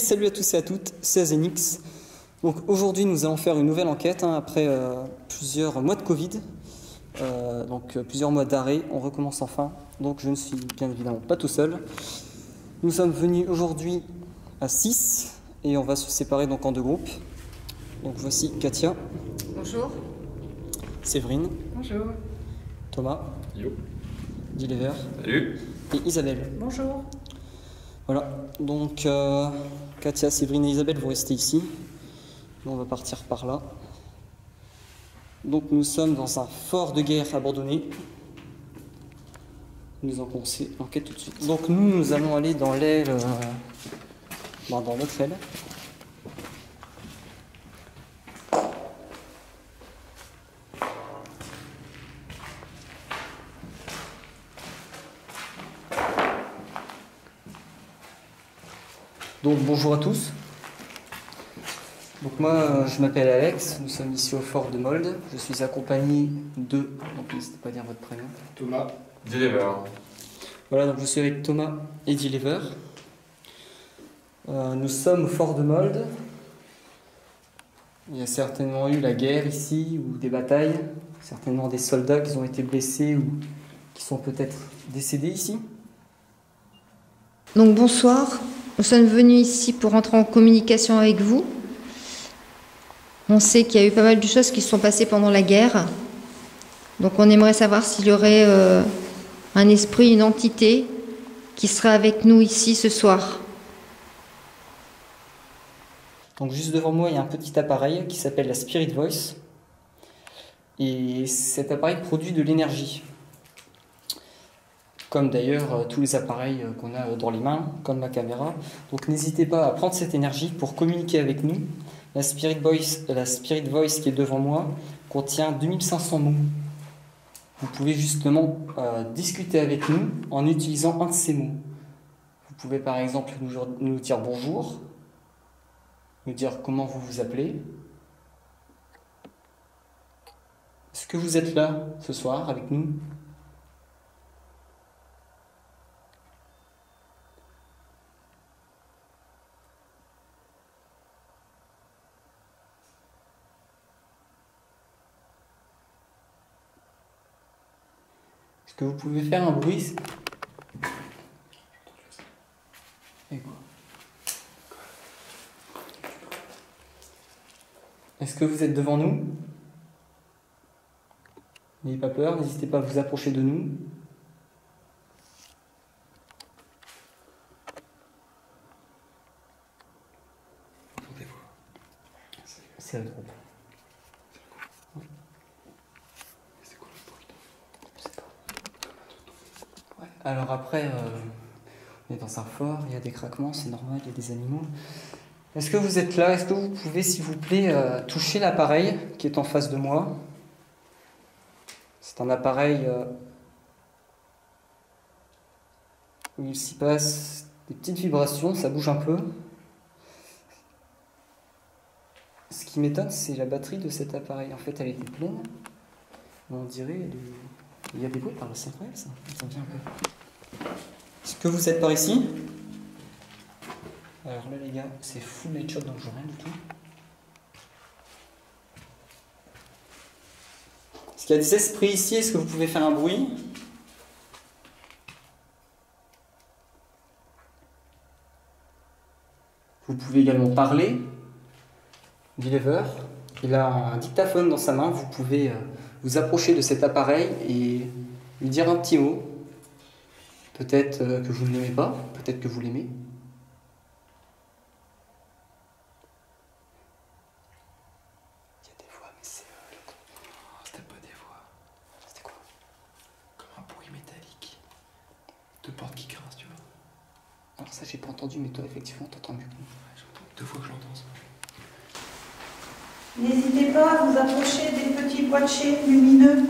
salut à tous et à toutes, c'est Azenix. Donc aujourd'hui nous allons faire une nouvelle enquête après plusieurs mois de Covid, plusieurs mois d'arrêt, on recommence enfin. Donc je ne suis bien évidemment pas tout seul. Nous sommes venus aujourd'hui à 6 et on va se séparer donc en deux groupes. Donc voici Katia. Bonjour. Séverine. Bonjour. Thomas. Yo. Dilever. Salut. Et Isabelle. Bonjour. Voilà, donc Katia, Séverine et Isabelle, vous restez ici. Nous, on va partir par là. Donc nous sommes dans un fort de guerre abandonné. Nous allons commencer l'enquête tout de suite. Donc nous allons aller dans l'aile, dans notre aile. Donc bonjour à tous. Donc moi je m'appelle Alex, nous sommes ici au fort de Molde. Je suis accompagné de, donc n'hésitez pas à dire votre prénom. Thomas. Dilever. Voilà, donc je suis avec Thomas et Dilever. Nous sommes au fort de Molde. Il y a certainement eu la guerre ici, ou des batailles, certainement des soldats qui ont été blessés ou qui sont peut-être décédés ici. Donc bonsoir, nous sommes venus ici pour entrer en communication avec vous. On sait qu'il y a eu pas mal de choses qui se sont passées pendant la guerre. Donc on aimerait savoir s'il y aurait un esprit, une entité qui serait avec nous ici ce soir. Donc juste devant moi, il y a un petit appareil qui s'appelle la Spirit Voice. Et cet appareil produit de l'énergie. Comme d'ailleurs tous les appareils qu'on a dans les mains, comme ma caméra. Donc n'hésitez pas à prendre cette énergie pour communiquer avec nous. La Spirit Voice qui est devant moi contient 2500 mots. Vous pouvez justement discuter avec nous en utilisant un de ces mots. Vous pouvez par exemple nous dire bonjour, nous dire comment vous vous appelez. Est-ce que vous êtes là ce soir avec nous ? Est-ce que vous pouvez faire un bruit ? Et quoi ? Est-ce que vous êtes devant nous ? N'ayez pas peur, n'hésitez pas à vous approcher de nous. C'est le groupe. C'est quoi le bruit ? Je sais pas. Ouais. Alors après, on est dans un fort, il y a des craquements, c'est normal, il y a des animaux. Est-ce que vous êtes là ? Est-ce que vous pouvez, s'il vous plaît, toucher l'appareil qui est en face de moi ? C'est un appareil où il s'y passe des petites vibrations, ça bouge un peu. Ce qui m'étonne, c'est la batterie de cet appareil. En fait, elle était pleine. On dirait... Il y a des bruits par là, c'est incroyable ça. Ça vient un peu. Est-ce que vous êtes par ici ? Alors là, les gars, c'est full headshot, donc je vois rien du tout. Est-ce qu'il y a des esprits ici ? Est-ce que vous pouvez faire un bruit ? Vous pouvez également parler. Dilever, il a un dictaphone dans sa main. Vous pouvez vous approcher de cet appareil et lui dire un petit mot. Peut-être que vous ne l'aimez pas, peut-être que vous l'aimez. C'était pas des voix. C'était quoi ? Comme un bruit métallique. Deux portes qui grincent, tu vois. Alors ça, j'ai pas entendu, mais toi, effectivement, t'entends mieux que nous. Ouais, j'entends 2 fois que j'entends ça. N'hésitez pas à vous approcher des petits boîtiers lumineux.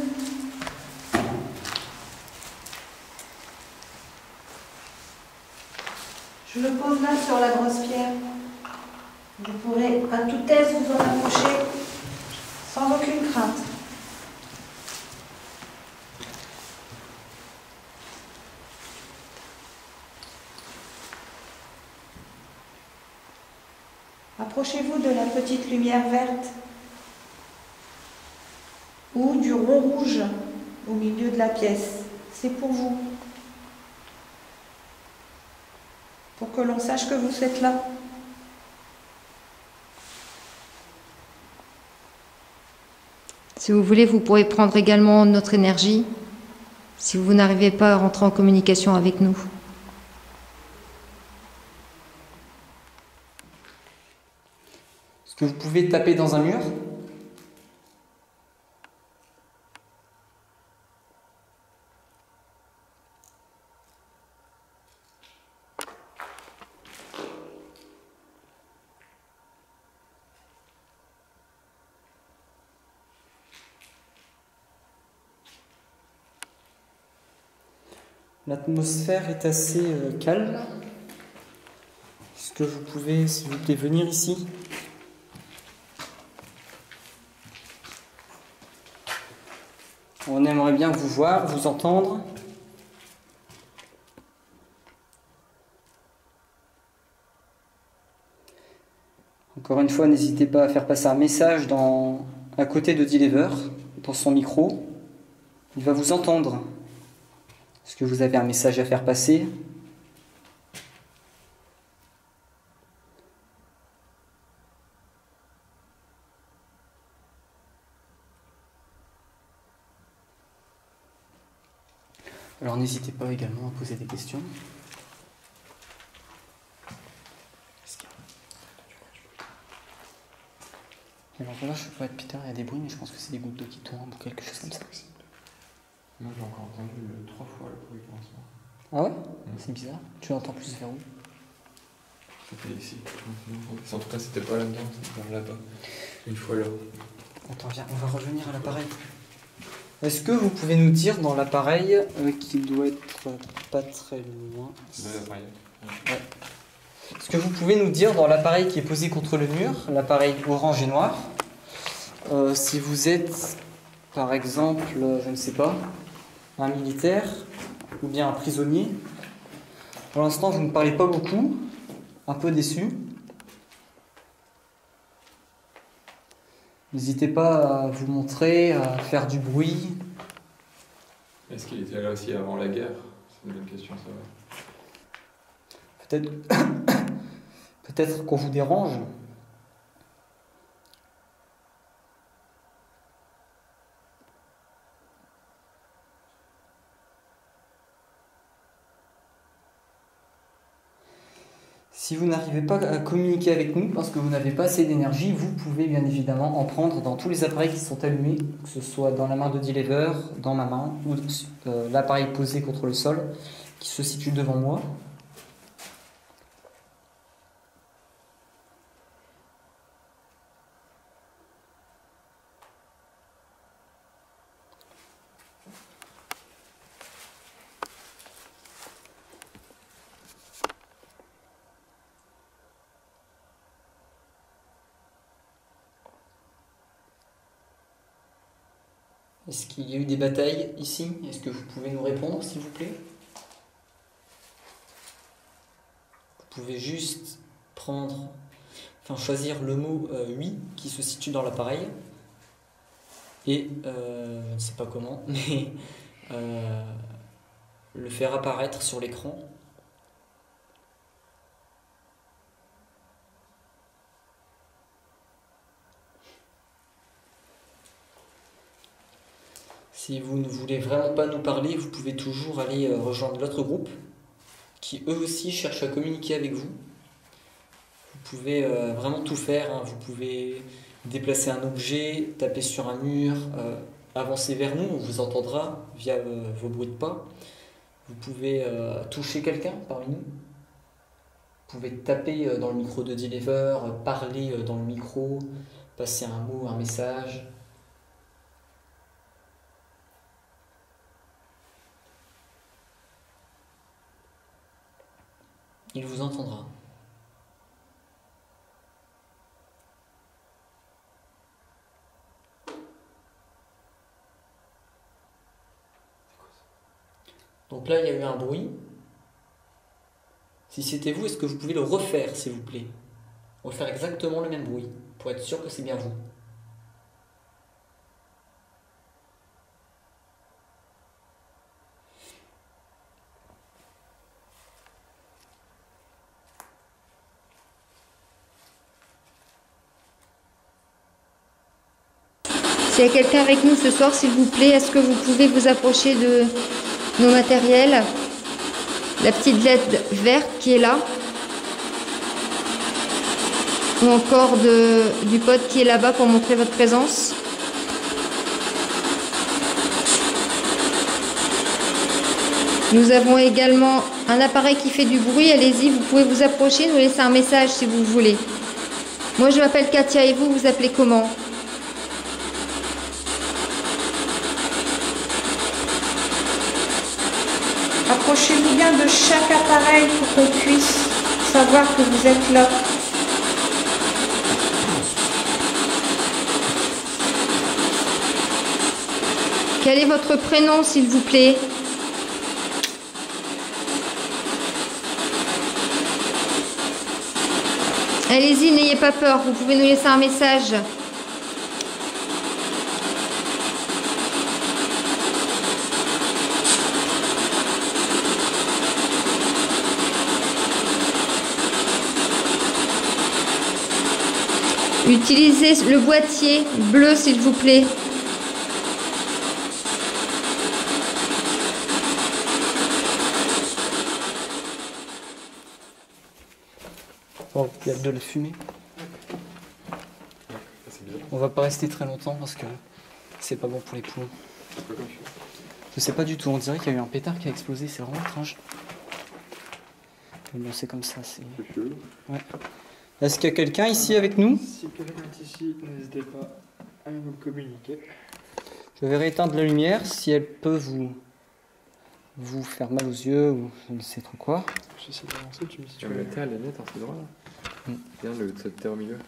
Je le pose là sur la grosse pierre. Vous pourrez à toute aise vous en approcher sans aucune crainte. Approchez-vous de la petite lumière verte ou du rond rouge au milieu de la pièce. C'est pour vous. Pour que l'on sache que vous êtes là. Si vous voulez, vous pourrez prendre également notre énergie si vous n'arrivez pas à rentrer en communication avec nous. Est-ce que vous pouvez taper dans un mur? L'atmosphère est assez calme. Est-ce que vous pouvez, s'il vous plaît, venir ici? On aimerait bien vous voir, vous entendre. Encore une fois, n'hésitez pas à faire passer un message à côté de Deliver, dans son micro. Il va vous entendre. Est-ce que vous avez un message à faire passer? Alors n'hésitez pas également à poser des questions. Alors voilà, je ne sais pas être Peter, il y a des bruits, mais je pense que c'est des gouttes d'eau qui tombent ou quelque chose comme ça. Moi j'ai encore entendu 3 fois le bruit pour l'instant. Ah ouais? C'est bizarre. Tu l'entends plus vers où? C'était ici. En tout cas, c'était pas là-dedans, c'était vers là-bas. Une fois là. Attends, viens, on va revenir à l'appareil. Est-ce que vous pouvez nous dire dans l'appareil qui doit être pas très loin? L'appareil. Ouais. Est-ce que vous pouvez nous dire dans l'appareil qui est posé contre le mur, l'appareil orange et noir, si vous êtes, par exemple, je ne sais pas, un militaire ou bien un prisonnier? Pour l'instant, vous ne parlez pas beaucoup, un peu déçu. N'hésitez pas à vous montrer, à faire du bruit. Est-ce qu'il était là aussi avant la guerre? C'est une bonne question, ça va. Peut-être qu'on vous dérange. Si vous n'arrivez pas à communiquer avec nous parce que vous n'avez pas assez d'énergie, vous pouvez bien évidemment en prendre dans tous les appareils qui sont allumés, que ce soit dans la main de Deliver, dans ma main, ou l'appareil posé contre le sol qui se situe devant moi. Est-ce qu'il y a eu des batailles ici? Est-ce que vous pouvez nous répondre, s'il vous plaît? Vous pouvez juste choisir le mot oui qui se situe dans l'appareil et je ne sais pas comment, mais le faire apparaître sur l'écran. Si vous ne voulez vraiment pas nous parler, vous pouvez toujours aller rejoindre l'autre groupe qui eux aussi cherchent à communiquer avec vous. Vous pouvez vraiment tout faire, hein. Vous pouvez déplacer un objet, taper sur un mur, avancer vers nous, on vous entendra via vos bruits de pas. Vous pouvez toucher quelqu'un parmi nous. Vous pouvez taper dans le micro de Deliver, parler dans le micro, passer un mot, un message. Il vous entendra. Donc là, il y a eu un bruit. Si c'était vous, est-ce que vous pouvez le refaire, s'il vous plaît? On va faire exactement le même bruit, pour être sûr que c'est bien vous. S'il y a quelqu'un avec nous ce soir, s'il vous plaît, est-ce que vous pouvez vous approcher de nos matériels? La petite LED verte qui est là. Ou encore du pod qui est là-bas pour montrer votre présence. Nous avons également un appareil qui fait du bruit. Allez-y, vous pouvez vous approcher, nous laisser un message si vous voulez. Moi, je m'appelle Katia et vous, vous appelez comment? Approchez-vous bien de chaque appareil pour qu'on puisse savoir que vous êtes là. Quel est votre prénom, s'il vous plaît? Allez-y, n'ayez pas peur, vous pouvez nous laisser un message. Utilisez le boîtier bleu, s'il vous plaît. Bon, il y a de la fumée. C'est bizarre. On va pas rester très longtemps parce que c'est pas bon pour les poumons. C'est quoi comme fumée? Je sais pas du tout, on dirait qu'il y a eu un pétard qui a explosé, c'est vraiment étrange. Mais bon, c'est comme ça, c'est... C'est chelou. Ouais. Est-ce qu'il y a quelqu'un ici avec nous? Si quelqu'un est ici, n'hésitez pas à nous communiquer. Je vais rééteindre la lumière si elle peut vous faire mal aux yeux ou je ne sais trop quoi. J'essaie d'avancer, tu me dis si tu La veux. terre, elle est nette, hein, c'est droit là. Mm. Regarde cette terre au milieu.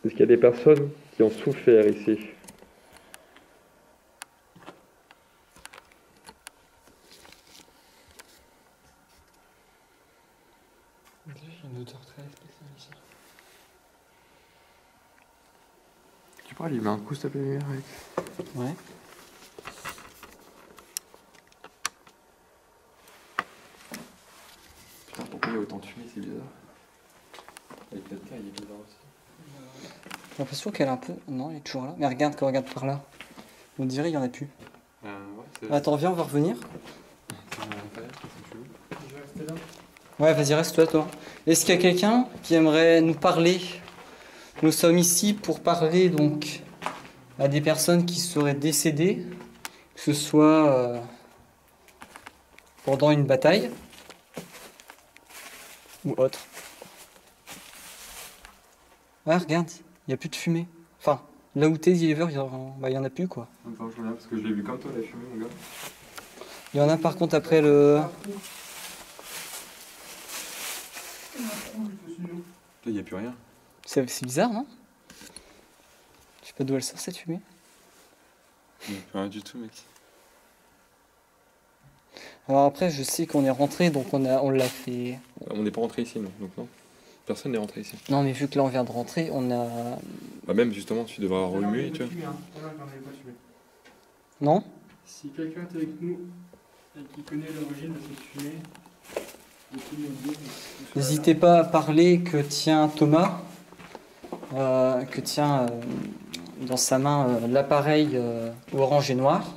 Est-ce qu'il y a des personnes qui ont souffert ici? Il y a une odeur très spéciale ici. Tu pourrais lui mettre un coup, s'il te plaît, lumière avec. Ouais. Putain, pourquoi il y a autant de fumée, c'est bizarre. Avec la terre, il est bizarre aussi. J'ai l'impression qu'elle est un peu... Non, elle est toujours là. Mais regarde, quand on regarde par là. On dirait qu'il y en a plus. Ouais, c'est Attends, viens, on va revenir. c'est chelou. Je vais rester là. Ouais, vas-y, reste toi. Est-ce qu'il y a quelqu'un qui aimerait nous parler? Nous sommes ici pour parler donc à des personnes qui seraient décédées, que ce soit pendant une bataille ou autre. Ouais, regarde, il n'y a plus de fumée. Enfin, là où t'es, Deliver, il y en a plus quoi. Attends, je regarde parce que je l'ai vu comme toi, la fumée, mon gars. Il y en a par contre après le... Là, il n'y a plus rien. C'est bizarre, non? Je sais pas d'où elle sort cette fumée. Il n'y a plus rien du tout, mec. Alors après, je sais qu'on est rentré, donc on l'a fait... On n'est pas rentré ici, non. Donc non. Personne n'est rentré ici. Non, mais vu que là on vient de rentrer, on a... Bah même justement, tu devras remuer, tu vois. Non? Si quelqu'un est avec nous et qui connaît l'origine de cette fumée, N'hésitez pas à parler que tient Thomas, dans sa main l'appareil orange et noir.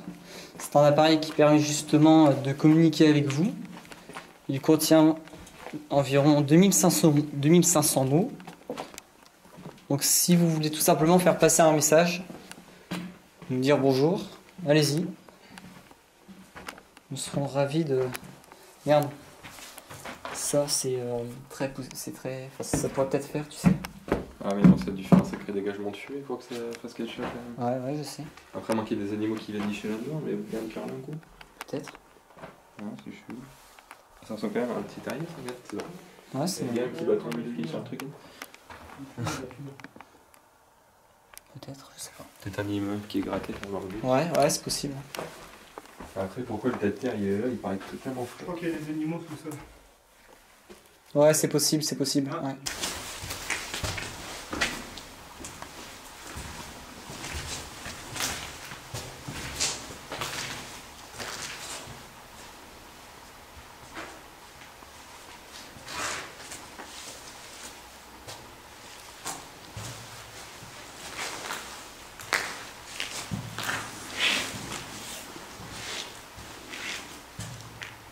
C'est un appareil qui permet justement de communiquer avec vous. Il contient environ 2500 mots. Donc si vous voulez tout simplement faire passer un message, nous dire bonjour, allez-y. Nous serons ravis de... Regarde. Ça, c'est très... Enfin, ça pourrait peut-être faire, tu sais. Ah mais non, c'est du faire un sacré dégagement de fumée, il faut que ça fasse quelque chose quand même. Ouais, je sais. Après, moi qu'il y ait des animaux qui viennent nicher là-dedans, mais vous pouvez me faire un coup. Peut-être. Ouais, c'est chelou. Ça ressemble quand même à un petit terrier, ça, regarde, c'est vrai. Ouais, c'est Il y a un petit bâton musqué sur un truc. Peut-être, je sais pas. Peut-être un immeuble qui est gratté pour voir le but. Ouais, c'est possible. Après, pourquoi le tas de terre il est là, il paraît totalement je fou. crois qu'il y a des animaux sous ça. Ouais, c'est possible, c'est possible. Ah. Ouais.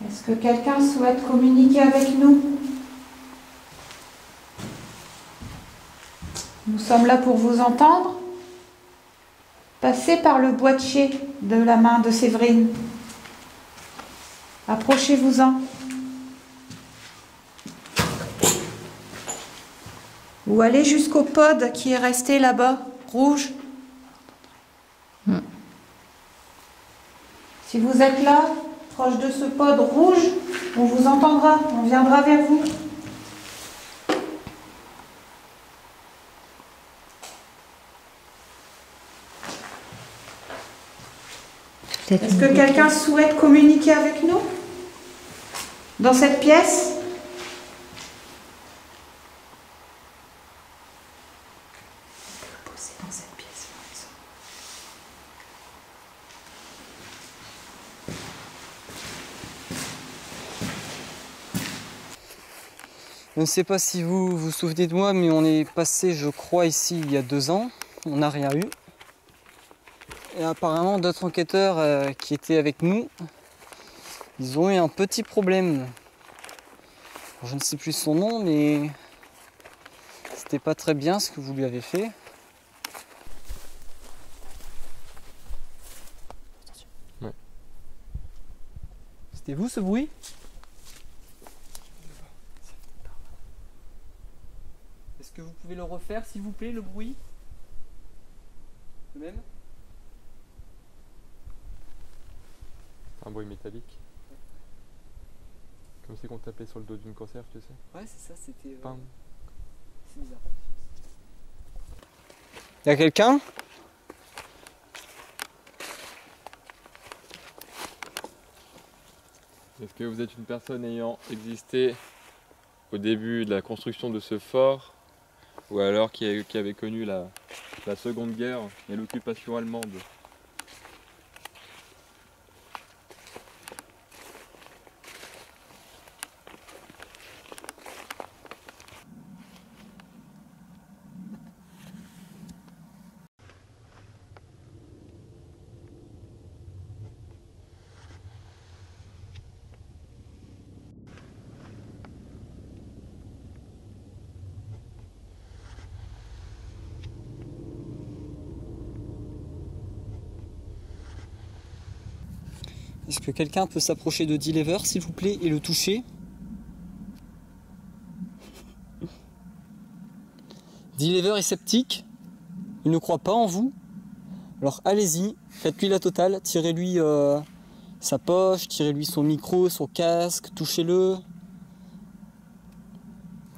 Est-ce que quelqu'un souhaite communiquer avec nous? Nous sommes là pour vous entendre. Passez par le boîtier de la main de Séverine. Approchez-vous-en. Ou allez jusqu'au pod qui est resté là-bas, rouge. Si vous êtes là, proche de ce pod rouge, on vous entendra, on viendra vers vous. Est-ce que quelqu'un souhaite communiquer avec nous dans cette pièce? Dans cette pièce, Je ne sais pas si vous vous souvenez de moi, mais on est passé, je crois, ici il y a 2 ans. On n'a rien eu. Et apparemment, d'autres enquêteurs qui étaient avec nous, ils ont eu un petit problème. Alors, je ne sais plus son nom, mais c'était pas très bien ce que vous lui avez fait. Ouais. C'était vous ce bruit? Est-ce que vous pouvez le refaire, s'il vous plaît, le bruit? Le même? Un bruit métallique. Comme si on tapait sur le dos d'une conserve, tu sais. Ouais, c'est ça, c'était... Pam. C'est bizarre. Y a quelqu'un? Est-ce que vous êtes une personne ayant existé au début de la construction de ce fort, ou alors qui avait connu la Seconde Guerre et l'occupation allemande? Est-ce que quelqu'un peut s'approcher de Deliver, s'il vous plaît, et le toucher? Deliver est sceptique, il ne croit pas en vous. Alors allez-y, faites-lui la totale, tirez-lui sa poche, tirez-lui son micro, son casque, touchez-le.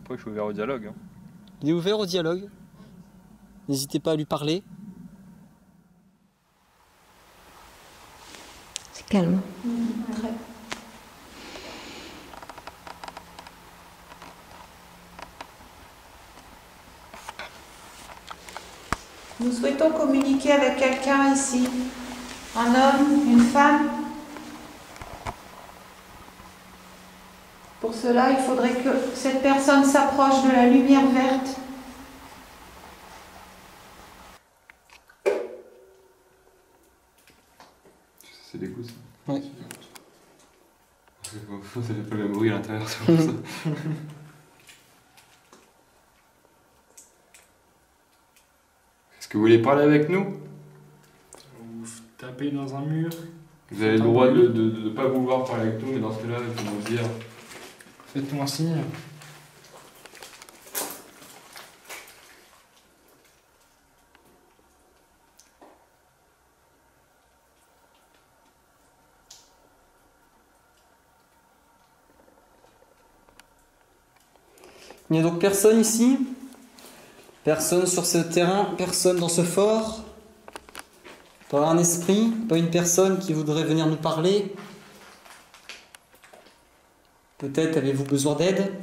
Après, je suis ouvert au dialogue. Hein. Il est ouvert au dialogue. N'hésitez pas à lui parler. C'est calme. Très. Nous souhaitons communiquer avec quelqu'un ici. Un homme, une femme. Pour cela, il faudrait que cette personne s'approche de la lumière verte. C'est des coups, ça. Ouais. Ça fait pas le même bruit à l'intérieur, c'est pour ça. Est-ce que vous voulez parler avec nous? Vous tapez dans un mur. Vous avez le droit de ne pas vouloir parler avec nous, mais dans ce cas-là, il faut nous le dire. Faites-nous un signe. Il n'y a donc personne ici, personne sur ce terrain, personne dans ce fort, pas un esprit, pas une personne qui voudrait venir nous parler. Peut-être avez-vous besoin d'aide?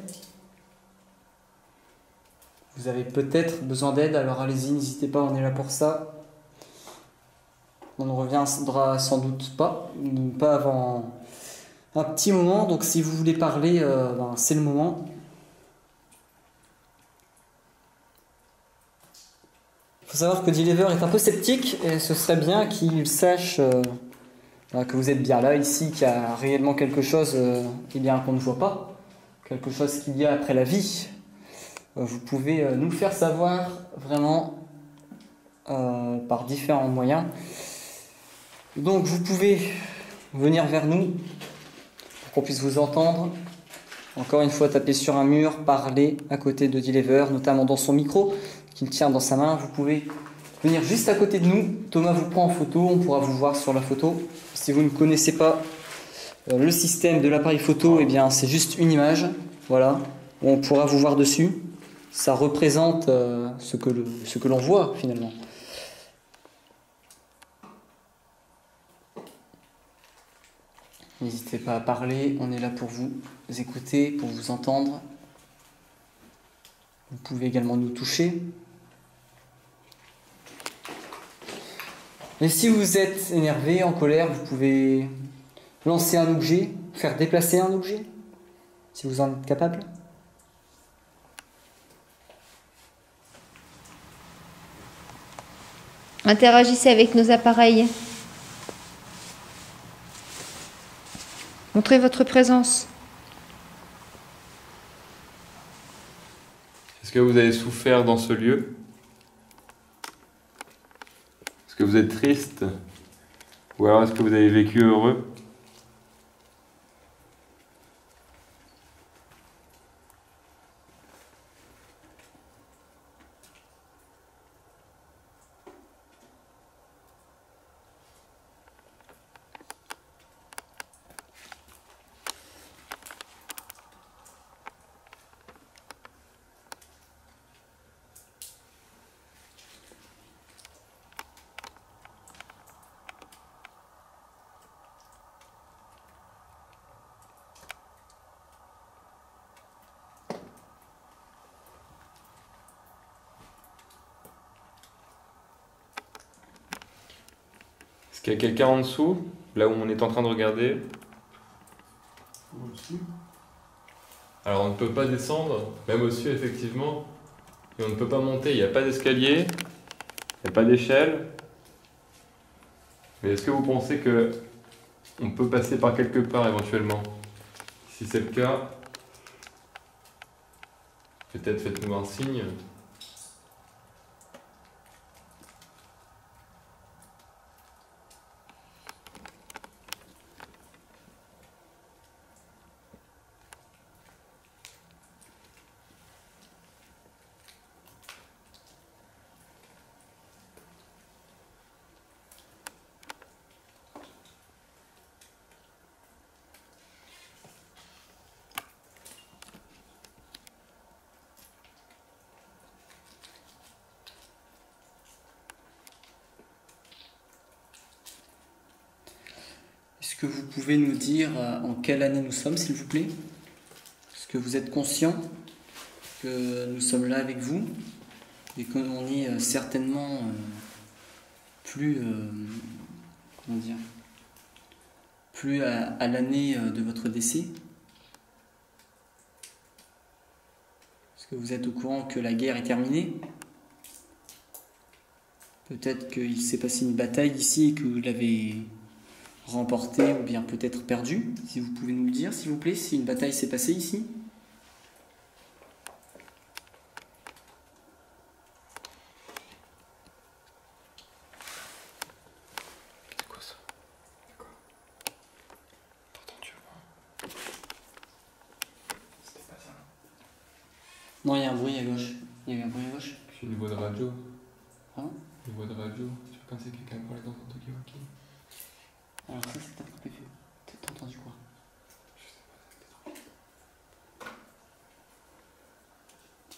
vous avez peut-être besoin d'aide, alors allez-y, n'hésitez pas, on est là pour ça. On ne reviendra sans doute pas avant un petit moment, donc si vous voulez parler, c'est le moment. Il faut savoir que Deliver est un peu sceptique et ce serait bien qu'il sache que vous êtes bien là, ici, qu'il y a réellement quelque chose qu'on ne voit pas, quelque chose qu'il y a après la vie. Vous pouvez nous le faire savoir vraiment par différents moyens. Donc vous pouvez venir vers nous pour qu'on puisse vous entendre. Encore une fois, taper sur un mur, parler à côté de Deliver, notamment dans son micro qu'il tient dans sa main. Vous pouvez venir juste à côté de nous. Thomas vous prend en photo, on pourra vous voir sur la photo. Si vous ne connaissez pas le système de l'appareil photo, eh bien c'est juste une image, voilà, où on pourra vous voir dessus. Ça représente ce que l'on voit finalement. N'hésitez pas à parler, on est là pour vous écouter, pour vous entendre. Vous pouvez également nous toucher. Et si vous êtes énervé, en colère, vous pouvez lancer un objet, faire déplacer un objet, si vous en êtes capable. Interagissez avec nos appareils. Montrez votre présence. Est-ce que vous avez souffert dans ce lieu? Est-ce que vous êtes triste? Ou alors est-ce que vous avez vécu heureux? Est-ce qu'il y a quelqu'un en dessous, là où on est en train de regarder? Au-dessus. Alors on ne peut pas descendre, même au-dessus effectivement, et on ne peut pas monter, il n'y a pas d'escalier, il n'y a pas d'échelle. Mais est-ce que vous pensez que on peut passer par quelque part éventuellement? Si c'est le cas, peut-être faites-nous un signe. Est-ce que vous pouvez nous dire en quelle année nous sommes, s'il vous plaît? Est-ce que vous êtes conscient que nous sommes là avec vous et qu'on est certainement plus, comment dire, plus à l'année de votre décès? Est-ce que vous êtes au courant que la guerre est terminée? Peut-être qu'il s'est passé une bataille ici et que vous l'avez remportée ou bien peut-être perdue. Si vous pouvez nous le dire, s'il vous plaît, si une bataille s'est passée ici. C'est quoi ça? D'accord. T'as entendu? C'était pas ça. Non, il y a un bruit à gauche. Il y a eu un bruit à gauche. C'est une voix de radio. Hein? Une voix de radio. Tu vois quand c'est quelqu'un parlait dans ton talkie-walkie? Alors ça, c'est ta propre effet. T'as entendu quoi?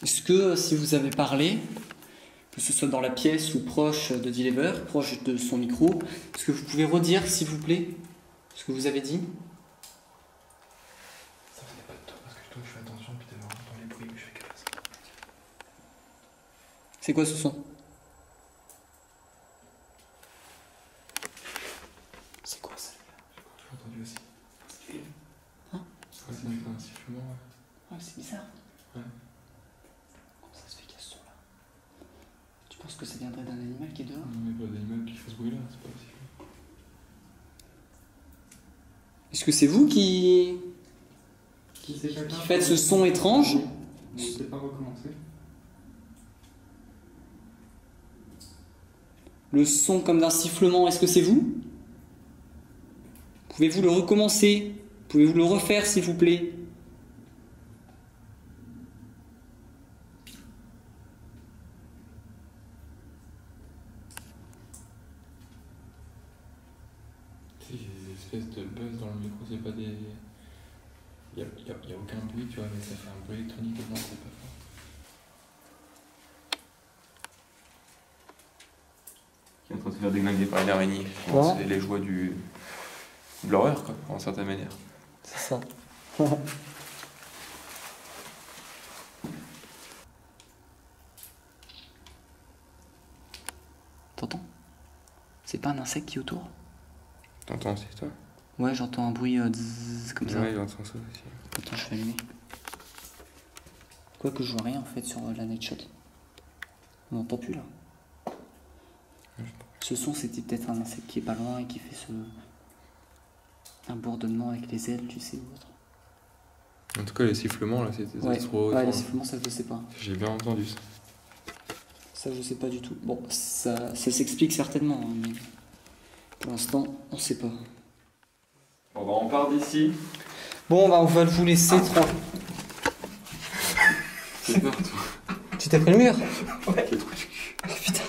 Est-ce que si vous avez parlé, que ce soit dans la pièce ou proche de Deliver, proche de son micro, est-ce que vous pouvez redire, s'il vous plaît, ce que vous avez dit? Ça venait pas de toi parce que toi je fais attention puis t'avais vraiment dans les bruits mais je fais que ça. C'est quoi ce son? C'est quoi ça? J'ai entendu aussi. Hein? Ouais, c'est un sifflement. Ouais, c'est bizarre. Ouais. Comment ça se fait qu'il y a ce son-là? Tu penses que ça viendrait d'un animal qui est dehors? Non, mais pas d'animal qui fait ce bruit-là, c'est pas possible. Est-ce que c'est vous qui faites ce son étrange? On ne sait pas recommencer. Le son comme d'un sifflement, est-ce que c'est vous? Pouvez-vous le recommencer? Pouvez-vous le refaire, s'il vous plaît? Tu sais, il y a des espèces de buzz dans le micro, c'est pas des. Il y a aucun bruit, tu vois, mais ça fait un bruit électronique dedans, c'est pas fort. Qui est en train de se faire déglinguer par une araignée. Ouais. C'est les joies du. de l'horreur, quoi, en certaine manière. C'est ça. T'entends? C'est pas un insecte qui est autour? T'entends aussi, toi? Ouais, j'entends un bruit zzz, comme ça. Ouais, j'entends ça aussi. Attends, je vais allumer. Quoique je vois rien en fait sur la night shot. On n'entend plus là. Ce son, c'était peut-être un insecte qui est pas loin et qui fait un bourdonnement avec les ailes, tu sais, ou autre. En tout cas, les sifflements, là, c'était Ouais, trop. ouais, les sifflements, ça je sais pas. J'ai bien entendu ça. Ça je sais pas du tout. Bon, ça s'explique certainement, hein, mais pour l'instant, on sait pas. Bon, bah, on part d'ici. Bon, bah on va vous laisser tranquille. C'est peur, toi. Tu t'es pris le mur? Ouais, le trou du cul. Oh putain.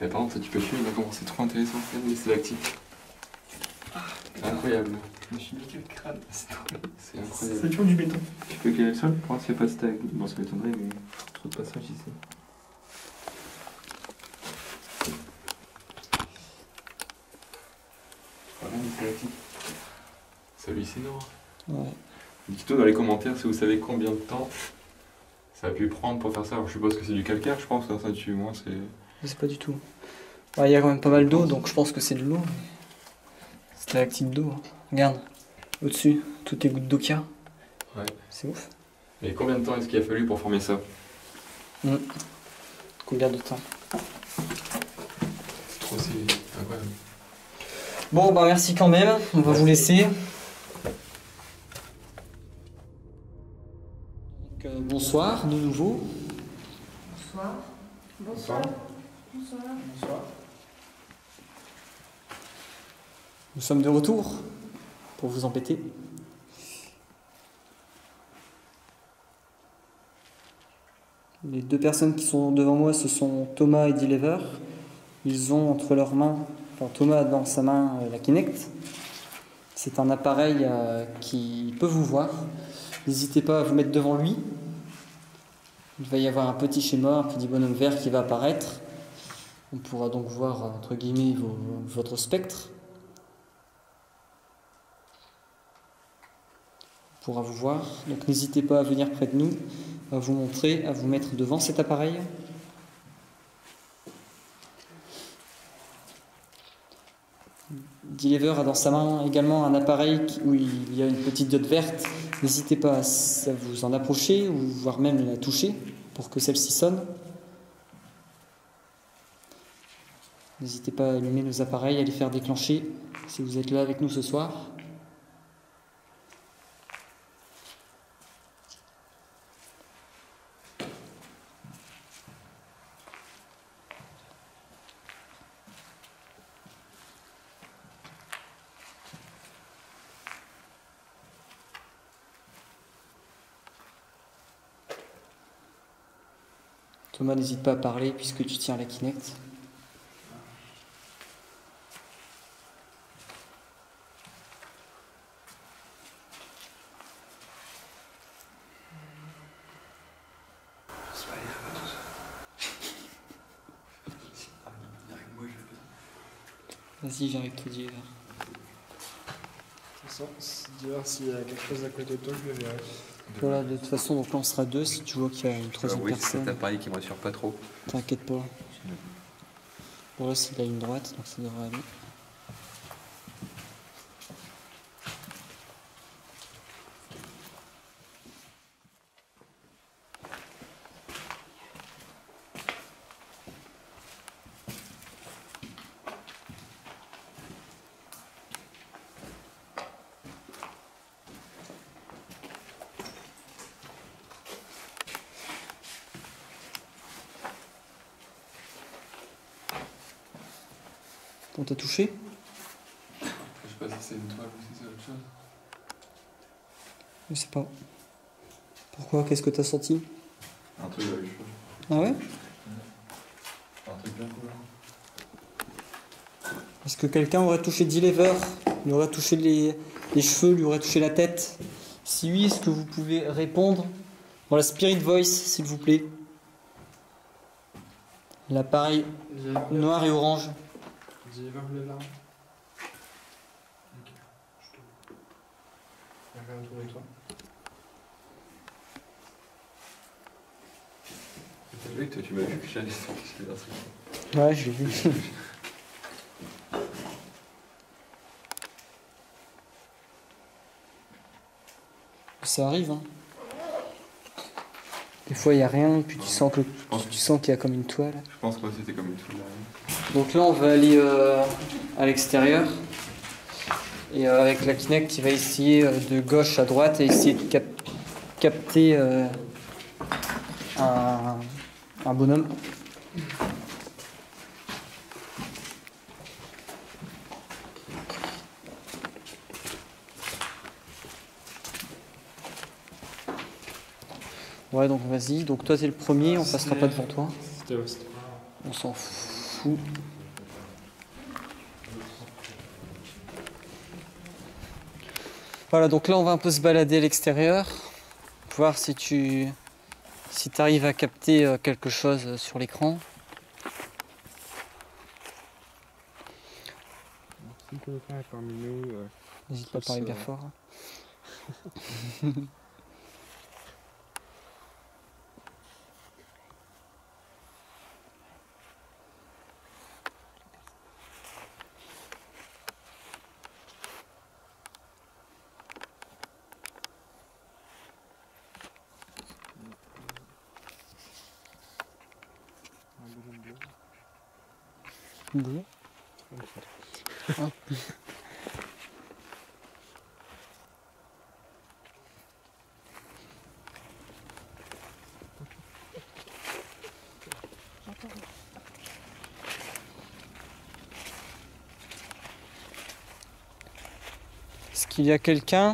Et par contre, ça, tu peux filmer, comment c'est trop intéressant. Regarde les stalactites. C'est incroyable. Je me suis niqué le crâne. C'est C'est incroyable. toujours du béton. Tu peux caler le sol pour voir s'il n'y a pas de stalagmites. Bon, ça m'étonnerait, mais trop de passages ici. Regarde les stalactites. C'est hallucinant. Ouais. Dites-nous dans les commentaires si vous savez combien de temps ça a pu prendre pour faire ça. Alors, je suppose que c'est du calcaire, je pense, ça dessus. Moi, c'est. Je sais pas du tout. Ouais, il y a quand même pas mal d'eau, donc je pense que c'est de l'eau. C'est la petite d'eau. Hein. Regarde, au-dessus, toutes les gouttes d'eau qu'il y a. Ouais. C'est ouf. Mais combien de temps est-ce qu'il a fallu pour former ça? Combien de temps? C'est trop, c'est incroyable. Bon, bah merci quand même. On va vous laisser. Donc, bonsoir de nouveau. Bonsoir. Bonsoir. Bonsoir. Bonsoir. Nous sommes de retour pour vous embêter. Les deux personnes qui sont devant moi, ce sont Thomas et Dilever. Ils ont entre leurs mains, enfin Thomas a dans sa main la Kinect. C'est un appareil qui peut vous voir. N'hésitez pas à vous mettre devant lui. Il va y avoir un petit schéma, un petit bonhomme vert qui va apparaître. On pourra donc voir, entre guillemets, votre spectre. On pourra vous voir. Donc n'hésitez pas à venir près de nous, à vous montrer, à vous mettre devant cet appareil. Dilever a dans sa main également un appareil où il y a une petite diode verte. N'hésitez pas à vous en approcher ou voire même la toucher pour que celle-ci sonne. N'hésitez pas à allumer nos appareils, à les faire déclencher si vous êtes là avec nous ce soir. Thomas, n'hésite pas à parler puisque tu tiens la Kinect. Vas-y, viens avec toi, Dilever. Dire s'il y a quelque chose à côté de toi, je le verrai. Voilà, de toute façon, donc là on sera deux. Si tu vois qu'il y a une troisième Oui, c'est cet personne, appareil qui me rassure pas trop. t'inquiète pas. Bon, là, s'il a une droite, donc ça devrait aller. On t'a touché? Je sais pas si c'est une toile ou si c'est autre chose. Je sais pas. Pourquoi? Qu'est-ce que t'as senti? Un truc avec chaud. Ah ouais? Un truc bien cool. Est-ce que quelqu'un aurait touché D-Lever? Lui aurait touché les cheveux, lui aurait touché la tête? Si oui, est-ce que vous pouvez répondre dans la Spirit Voice, s'il vous plaît? L'appareil noir et orange. D-Lever, lève la main. Ok. Je te... Regarde autour de toi. T'as vu que tu m'as vu que j'allais sortir d'un truc. Ouais, je l'ai vu. Ça arrive, hein. Des fois, il n'y a rien, puis tu sens qu'il y a comme une toile. Je pense que c'était comme une toile. Donc là, on va aller à l'extérieur. Et avec la Kinect, qui va essayer de gauche à droite et essayer de capter un bonhomme. Ouais, donc vas-y. Donc toi, t'es le premier, on passera pas devant toi. On s'en fout. Voilà, donc là, on va un peu se balader à l'extérieur. Voir si tu arrives à capter quelque chose sur l'écran. Si quelqu'un est parmi nous, N'hésite pas à parler bien fort. Bleu. Ah. Est-ce qu'il y a quelqu'un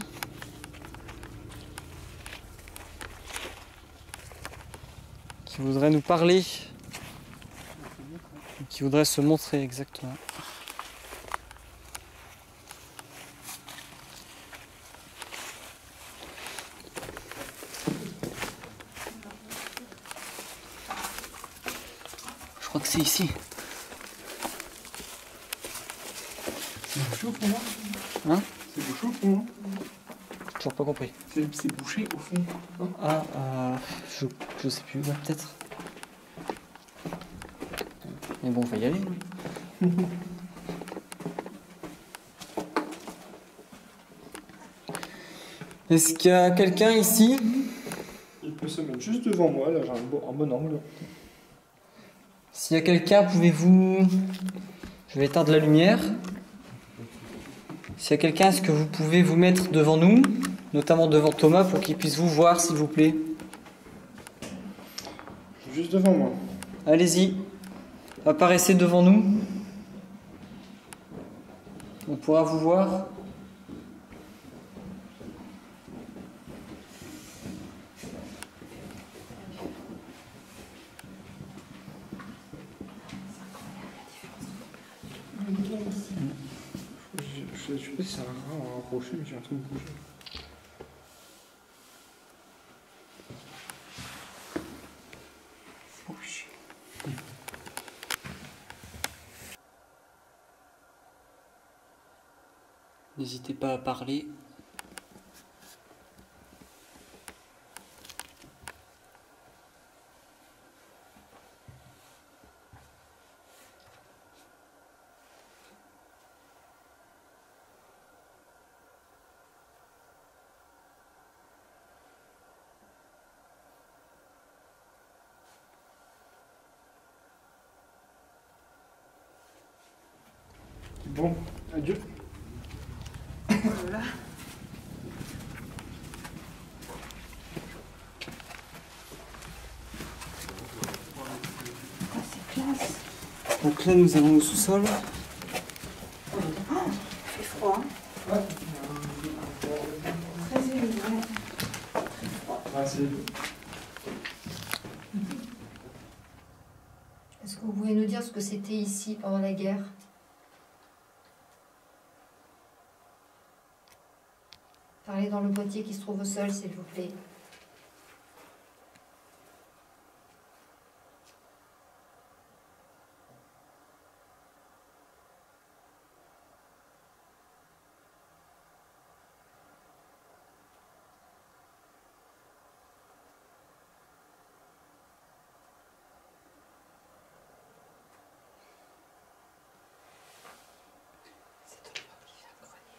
qui voudrait nous parler? Qui voudrait se montrer exactement? Je crois que c'est ici. c'est bouché au fond, là. Hein? C'est bouché au fond, là. J'ai toujours pas compris. C'est bouché au fond. Hein. Ah, je sais plus, ouais, peut-être. Mais bon, on va y aller. Hein. Est-ce qu'il y a quelqu'un ici? Il peut se mettre juste devant moi, là j'ai un bon angle. S'il y a quelqu'un, pouvez-vous... Je vais éteindre la lumière. S'il y a quelqu'un, est-ce que vous pouvez vous mettre devant nous, notamment devant Thomas, pour qu'il puisse vous voir, s'il vous plaît? Juste devant moi. Allez-y. Apparaissez devant nous. On pourra vous voir. Je sais pas si ça a un rapproché, mais j'ai un truc bouger. N'hésitez pas à parler. Bon, adieu. Voilà. Ah, c'est classe. Donc là, nous avons le sous-sol. Il fait froid. Hein. Très élevé. Ah, c'est... Est-ce que vous pouvez nous dire ce que c'était ici pendant la guerre? Parlez dans le boîtier qui se trouve au sol, s'il vous plaît.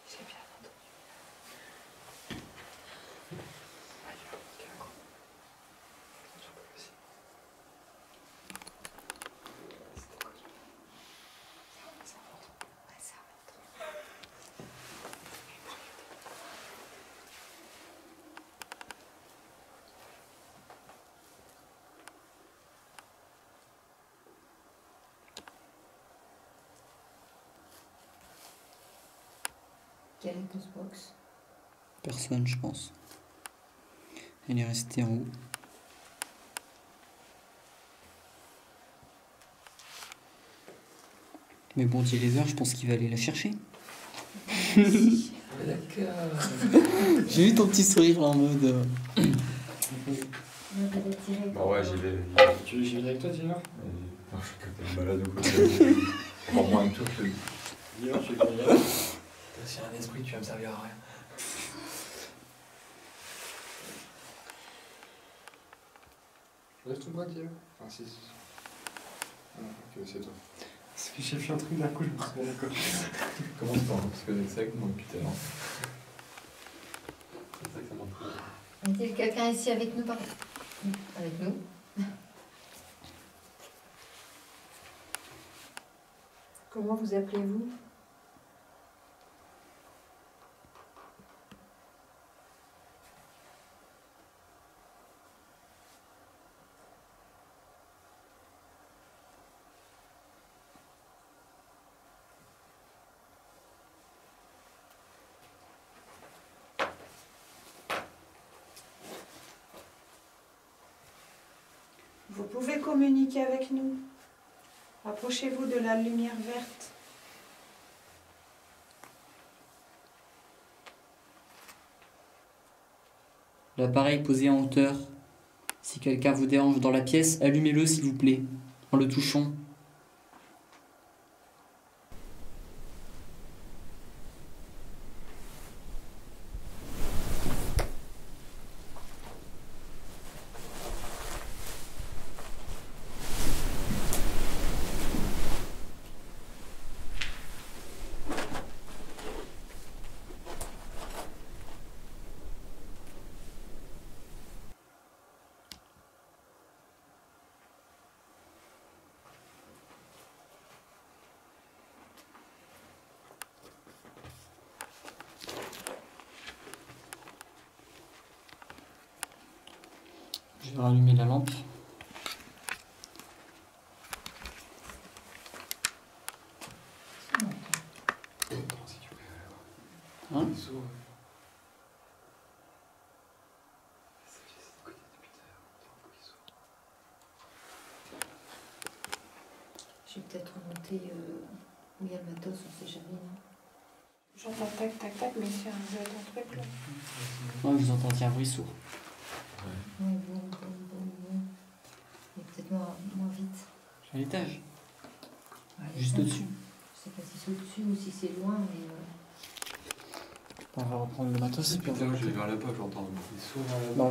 J'ai bien entendu. Ouais, ça rentre. Quelle est cette box? Personne, je pense. Elle est restée en haut. Mais bon, dit les heures, je pense qu'il va aller la chercher. D'accord. J'ai vu ton petit sourire là en mode. Bah ouais, j'y vais. Tu veux que j'y vienne avec toi, Dina? Non, je suis que t'es malade ou quoi. Encore moins que toi, je te dis. Dina, tu veux qu'on y aille? C'est un esprit, tu vas me servir à rien. Lève ton bras, Guillaume. Ah, si. Ah, ok, c'est toi. Parce que j'ai fait un truc d'un coup, je me suis dit, d'accord. Comment tu t'en parce que c'est avec moi depuis tout à l'heure. C'est ça que ça m'entraîne. Y a-t-il quelqu'un ici avec nous Avec nous? Comment vous appelez-vous? Vous pouvez communiquer avec nous. Approchez-vous de la lumière verte. L'appareil posé en hauteur. Si quelqu'un vous dérange dans la pièce, allumez-le s'il vous plaît, en le touchant. Je vais rallumer la lampe. Si tu veux. Hein? Je vais peut-être remonter où il y a le matos, on sait jamais. Hein. J'entends tac tac tac, mais c'est un truc là. Ouais, vous entendiez un bruit sourd. Oui, bon. Mais peut-être moins vite. À l'étage. Ouais, Juste ça, au-dessus. Je sais pas si c'est au-dessus ou si c'est loin, mais... On va reprendre le matos et puis on va Putain, je monter. vais vers là-bas, j'entends. Il est sourd vers là-bas. Bah, on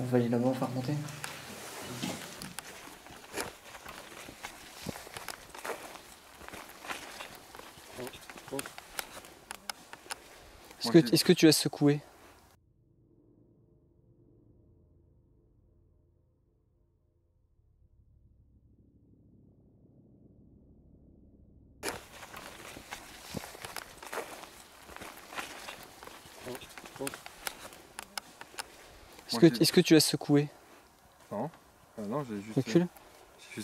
va aller là-bas, on va remonter. Est-ce que tu as secoué? Est-ce que tu as secoué? Non, non, j'ai juste. Recule,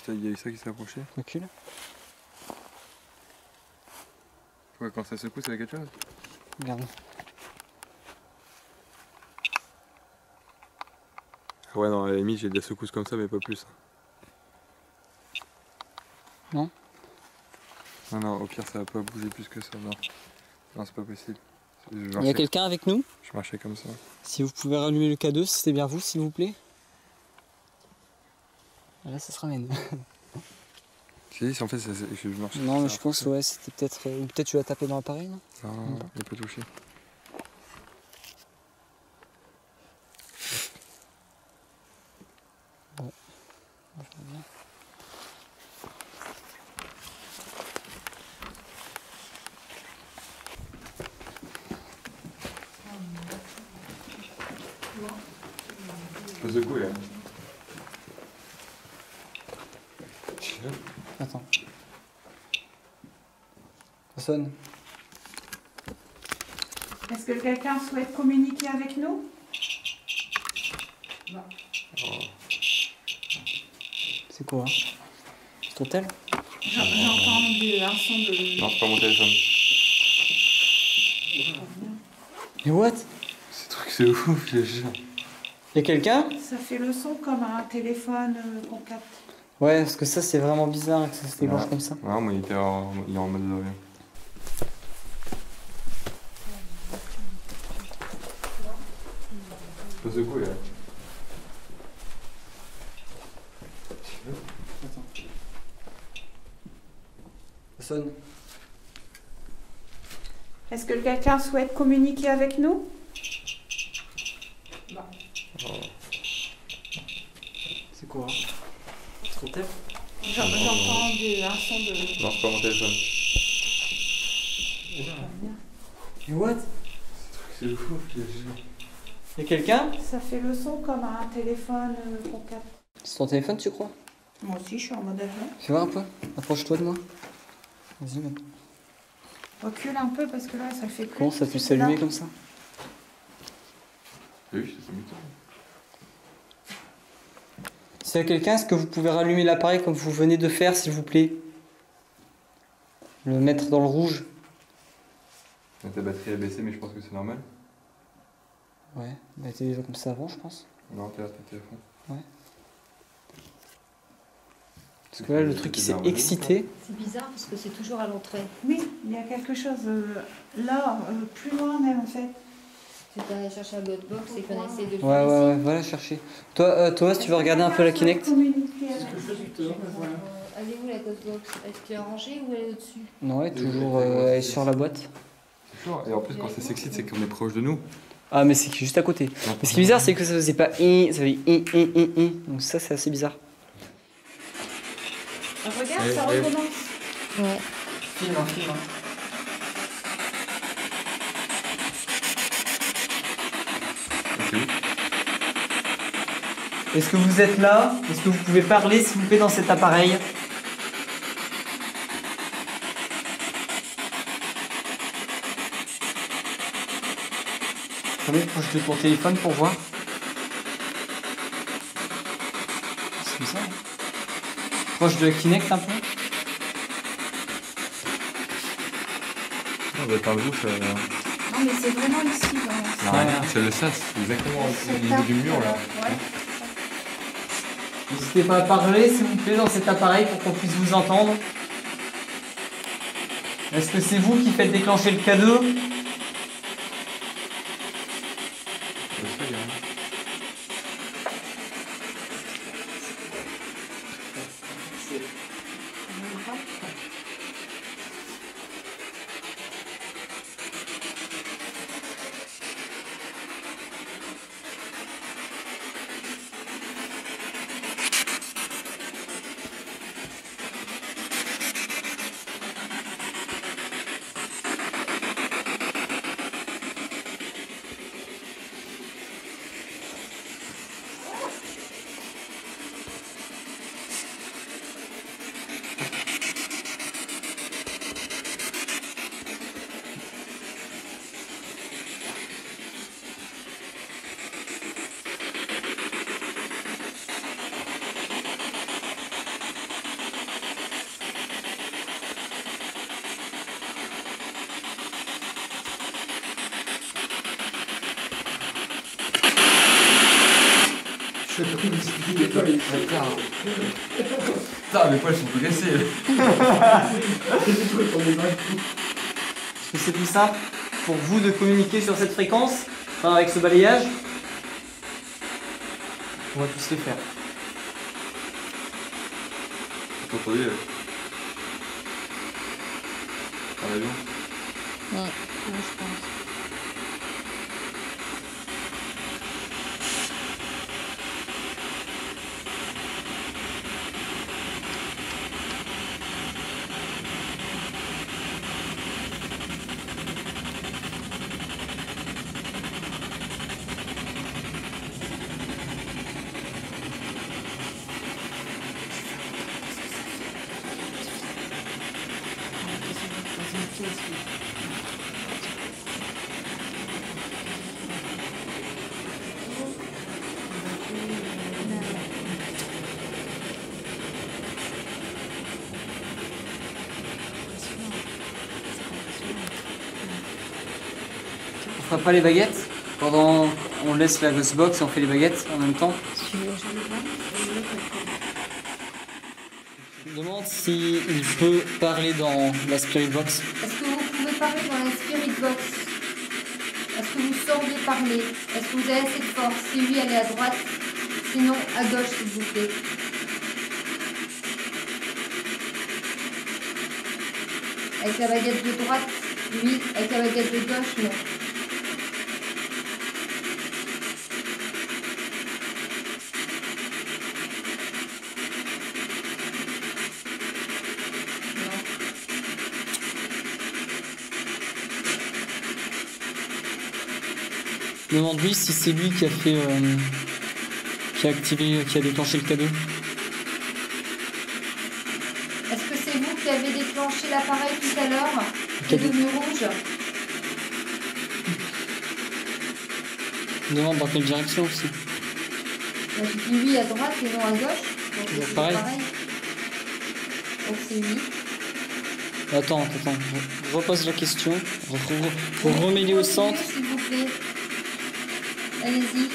Il y a eu ça qui s'est approché. recule. Ouais, quand ça secoue, ça fait quelque chose. Regarde. Ouais, non, à la limite, j'ai des secousses comme ça, mais pas plus. Non? Non, non, au pire, ça va pas bouger plus que ça. Non, non, c'est pas possible. Il y a quelqu'un avec nous? Je marchais comme ça. Si vous pouvez rallumer le K2, si c'était bien vous, s'il vous plaît. Là, ça se ramène. Si, en fait, je marchais. Non, mais je pense, ouais, c'était peut-être. Ou peut-être tu l'as tapé dans l'appareil, non? Non, non, il n'a pas touché. Ça secoue, là. Attends. Ça sonne. Est-ce que quelqu'un souhaite communiquer avec nous? C'est quoi? C'est ton tel? J'entends un son de... Non, c'est pas mon téléphone. Mais what? Ce truc, c'est ouf, je jure. Y'a quelqu'un? Ça fait le son comme un téléphone qu'on capte. Ouais, parce que ça, c'est vraiment bizarre que ça se déclenche Ouais. comme ça. Non, mais il est en mode de rien. Ça secoue, là. Ça sonne. Est-ce que quelqu'un souhaite communiquer avec nous? C'est quoi? C'est ton tel? J'entends un son de... Non, c'est pas mon téléphone. Mais what? C'est ouf, je jure. Y'a quelqu'un? Ça fait le son comme un téléphone qu'on capte. C'est ton téléphone, tu crois? Moi aussi, je suis en mode avion. Fais voir un peu. Approche-toi de moi. Vas-y, même. Recule un peu parce que là, ça le fait plus. Comment ça peut s'allumer comme ça? Oui, c'est mytho. S'il y a quelqu'un, est-ce que vous pouvez rallumer l'appareil comme vous venez de faire, s'il vous plaît? Le mettre dans le rouge. Ta batterie a baissé, mais je pense que c'est normal. Ouais, elle était déjà comme ça avant, je pense. Non, t'es là, t'es à fond. Parce que là, le truc, il s'est excité. C'est bizarre parce que c'est toujours à l'entrée. Oui, il y a quelque chose là, plus loin même en fait. Tu peux aller chercher un box et qu'on essaie de le Ouais, faire ouais, ouais, ici. voilà, chercher. Toi, Thomas, tu veux regarder un peu la Kinect? Allez où la box? Est-ce qu'elle est rangée ou elle est au-dessus? Non, ouais, toujours elle est sur la boîte. C'est chaud. Et en plus, quand ça s'excite, c'est qu'on est proche de nous. Ah, mais c'est juste à côté. Mais ce qui est bizarre, c'est que ça faisait pas ça faisait Donc ça, c'est assez bizarre. Regarde, ça recommence. Ouais. Filme, filme. C'est où? Est-ce que vous êtes là? Est-ce que vous pouvez parler, s'il vous plaît, dans cet appareil? Attendez, proche de ton téléphone pour voir. C'est comme ça. Hein. Proche de la Kinect un peu. On va par le bout, ça. Non, mais c'est vraiment ici. Là. Ouais. C'est le sas, c'est exactement au niveau tape, du mur là. Ouais. N'hésitez pas à parler, s'il vous plaît, dans cet appareil pour qu'on puisse vous entendre. Est-ce que c'est vous qui faites déclencher le K2? Ça, y a rien. Je te trouve ici, les poils. Putain, mes poils sont blessés. J'ai trouvé ton image. Est-ce que c'est plus simple pour vous de communiquer sur cette fréquence, enfin, avec ce balayage? On va tous les faire. Contrôler. Un avion. Ouais, je pense. On fera pas les baguettes pendant on laisse la ghost box et on fait les baguettes en même temps. Je me demande s'il peut parler dans la spirit box. Est-ce que vous pouvez parler dans la spirit box? Est-ce que vous sauriez parler? Est-ce que vous avez assez de force? Si oui, allez à droite. Sinon, à gauche, s'il vous plaît. Avec la baguette de droite, oui. Avec la baguette de gauche, non. Demande-lui si c'est lui qui a fait, qui a activé, qui a déclenché le cadeau. Est-ce que c'est vous qui avez déclenché l'appareil tout à l'heure? Qui est devenu rouge? Demande dans quelle direction aussi. Moi, je dis oui à droite et non à gauche. Donc Toujours c'est pareil. Donc c'est oui. Attends, je repose la question. Vous remêlez au centre. S'il vous plaît. Allez-y.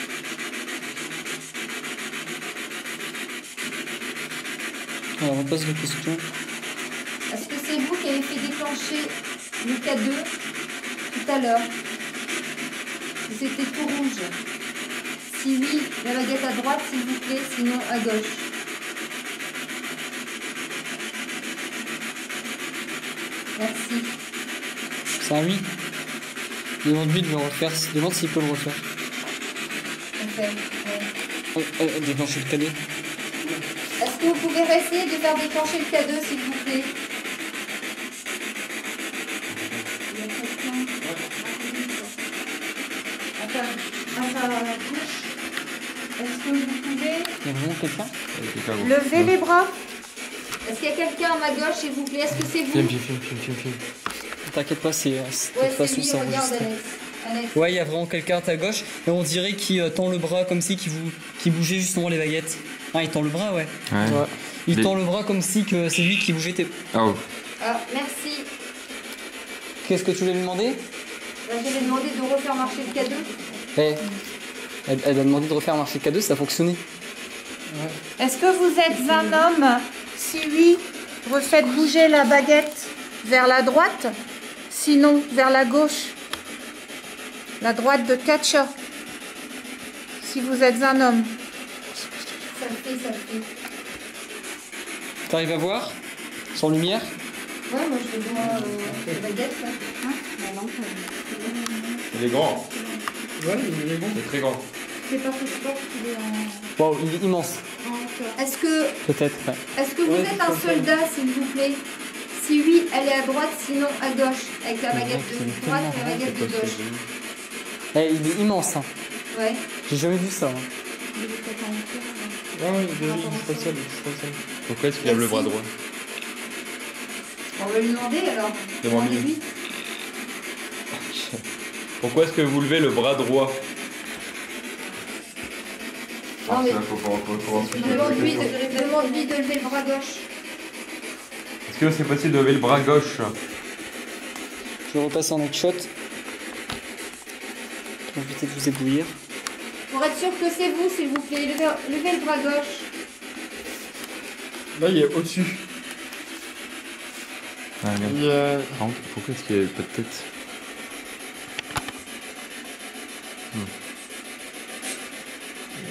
Alors, on repose la question. Est-ce que c'est vous qui avez fait déclencher le K2 tout à l'heure? C'était tout rouge. Si oui, la baguette à droite, s'il vous plaît, sinon à gauche. Merci. C'est un oui. Demande-lui de le refaire. Demande s'il peut le refaire. Ok. Ouais. Déclencher le cadeau. Est-ce que vous pouvez essayer de faire déclencher le K2, s'il vous plaît? Il y a quelqu'un. À la bouche. Est-ce que vous pouvez Il y a vraiment quelqu'un? lever les bras? Est-ce qu'il y a quelqu'un à ma gauche, s'il vous plaît? Est-ce que c'est vous? Film. T'inquiète pas, c'est de toute Ouais, façon c'est lui, c'est regarde, enregistré. Alex. Ouais, il y a vraiment quelqu'un à ta gauche et on dirait qu'il tend le bras comme si qui bougeait justement les baguettes. Ah, il tend le bras, ouais. Ouais. Il tend le bras comme si que c'est lui qui bougeait tes... Oh. Ah, merci. Qu'est-ce que tu voulais lui demander? Je vais demander de refaire marcher le K2. Eh, elle a demandé de refaire marcher le cadeau, ça a fonctionné. Est-ce que vous êtes un homme? Si oui, refaites bouger la baguette vers la droite, sinon vers la gauche. La droite de Katcha. Si vous êtes un homme. Ça le fait, ça le fait. T'arrives à voir? Sans lumière? Ouais, moi je vois la baguette là. Il est grand. Ouais, il est bon. Il est très grand. C'est pas ce sport qu'il est en... Wow, il est immense. Est-ce que Peut-être, ouais. vous Ouais, êtes un tout à fait. soldat, s'il vous plaît? Si oui, allez à droite, sinon à gauche. Avec la baguette c'est de droite et la baguette de gauche. Eh, il est immense, hein. Ouais. J'ai jamais vu ça. Hein. Ouais, il est spatial. Pourquoi est-ce qu'il lève le bras droit? On va lui demander alors. Demande-lui. Demandez-lui. Pourquoi est-ce que vous levez le bras droit? Non, mais- Faut Demande-lui de lever le bras gauche. Est-ce que c'est possible de lever le bras gauche? Je vais repasser en headshot. Pour éviter de vous éblouir. Pour être sûr que c'est vous, s'il vous plaît, levez le bras gauche. Là, il est au-dessus. Ah, regarde. Il, Par contre, pourquoi est-ce qu'il n'y avait pas de tête?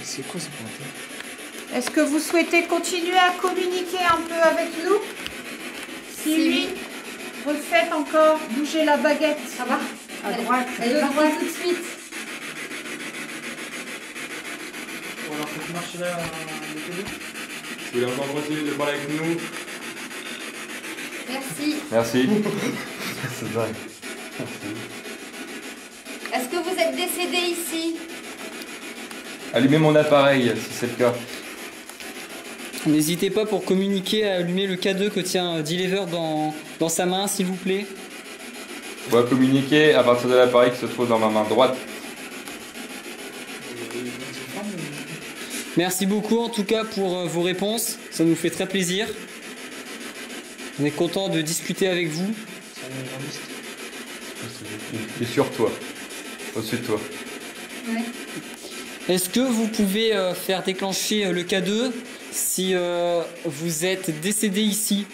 C'est quoi ce pointeur? Est-ce que vous souhaitez continuer à communiquer un peu avec nous? Si oui, refaites encore bouger la baguette. Ça va? À droite. Elle est partie tout de suite. Bon, alors, faites marcher là, le télé. Si vous voulez encore continuer de parler avec nous. Merci. Merci. C'est dingue. Est-ce que vous êtes décédé ici? Allumez mon appareil si c'est le cas. N'hésitez pas pour communiquer à allumer le K2 que tient D-Lever dans sa main, s'il vous plaît. On va communiquer à partir de l'appareil qui se trouve dans ma main droite. Merci beaucoup en tout cas pour vos réponses, ça nous fait très plaisir. On est content de discuter avec vous. Et sur toi. Au-dessus de toi. Ouais. Est-ce que vous pouvez faire déclencher le K2 si vous êtes décédé ici?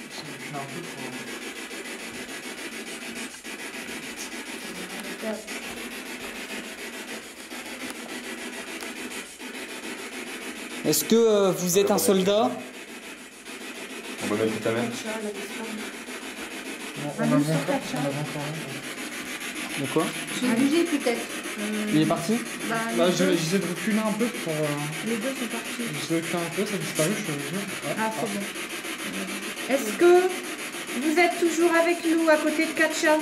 Est-ce que vous êtes un soldat? On va mettre ta mère. On avance encore. De quoi? Je vais bouger peut-être. Il est parti? Là, j'essaie de reculer un peu pour. Les deux sont partis. J'essaie de reculer un peu, ça a disparu, je suis revenu. Ah, c'est bon. Est-ce que vous êtes toujours avec nous à côté de Katcha?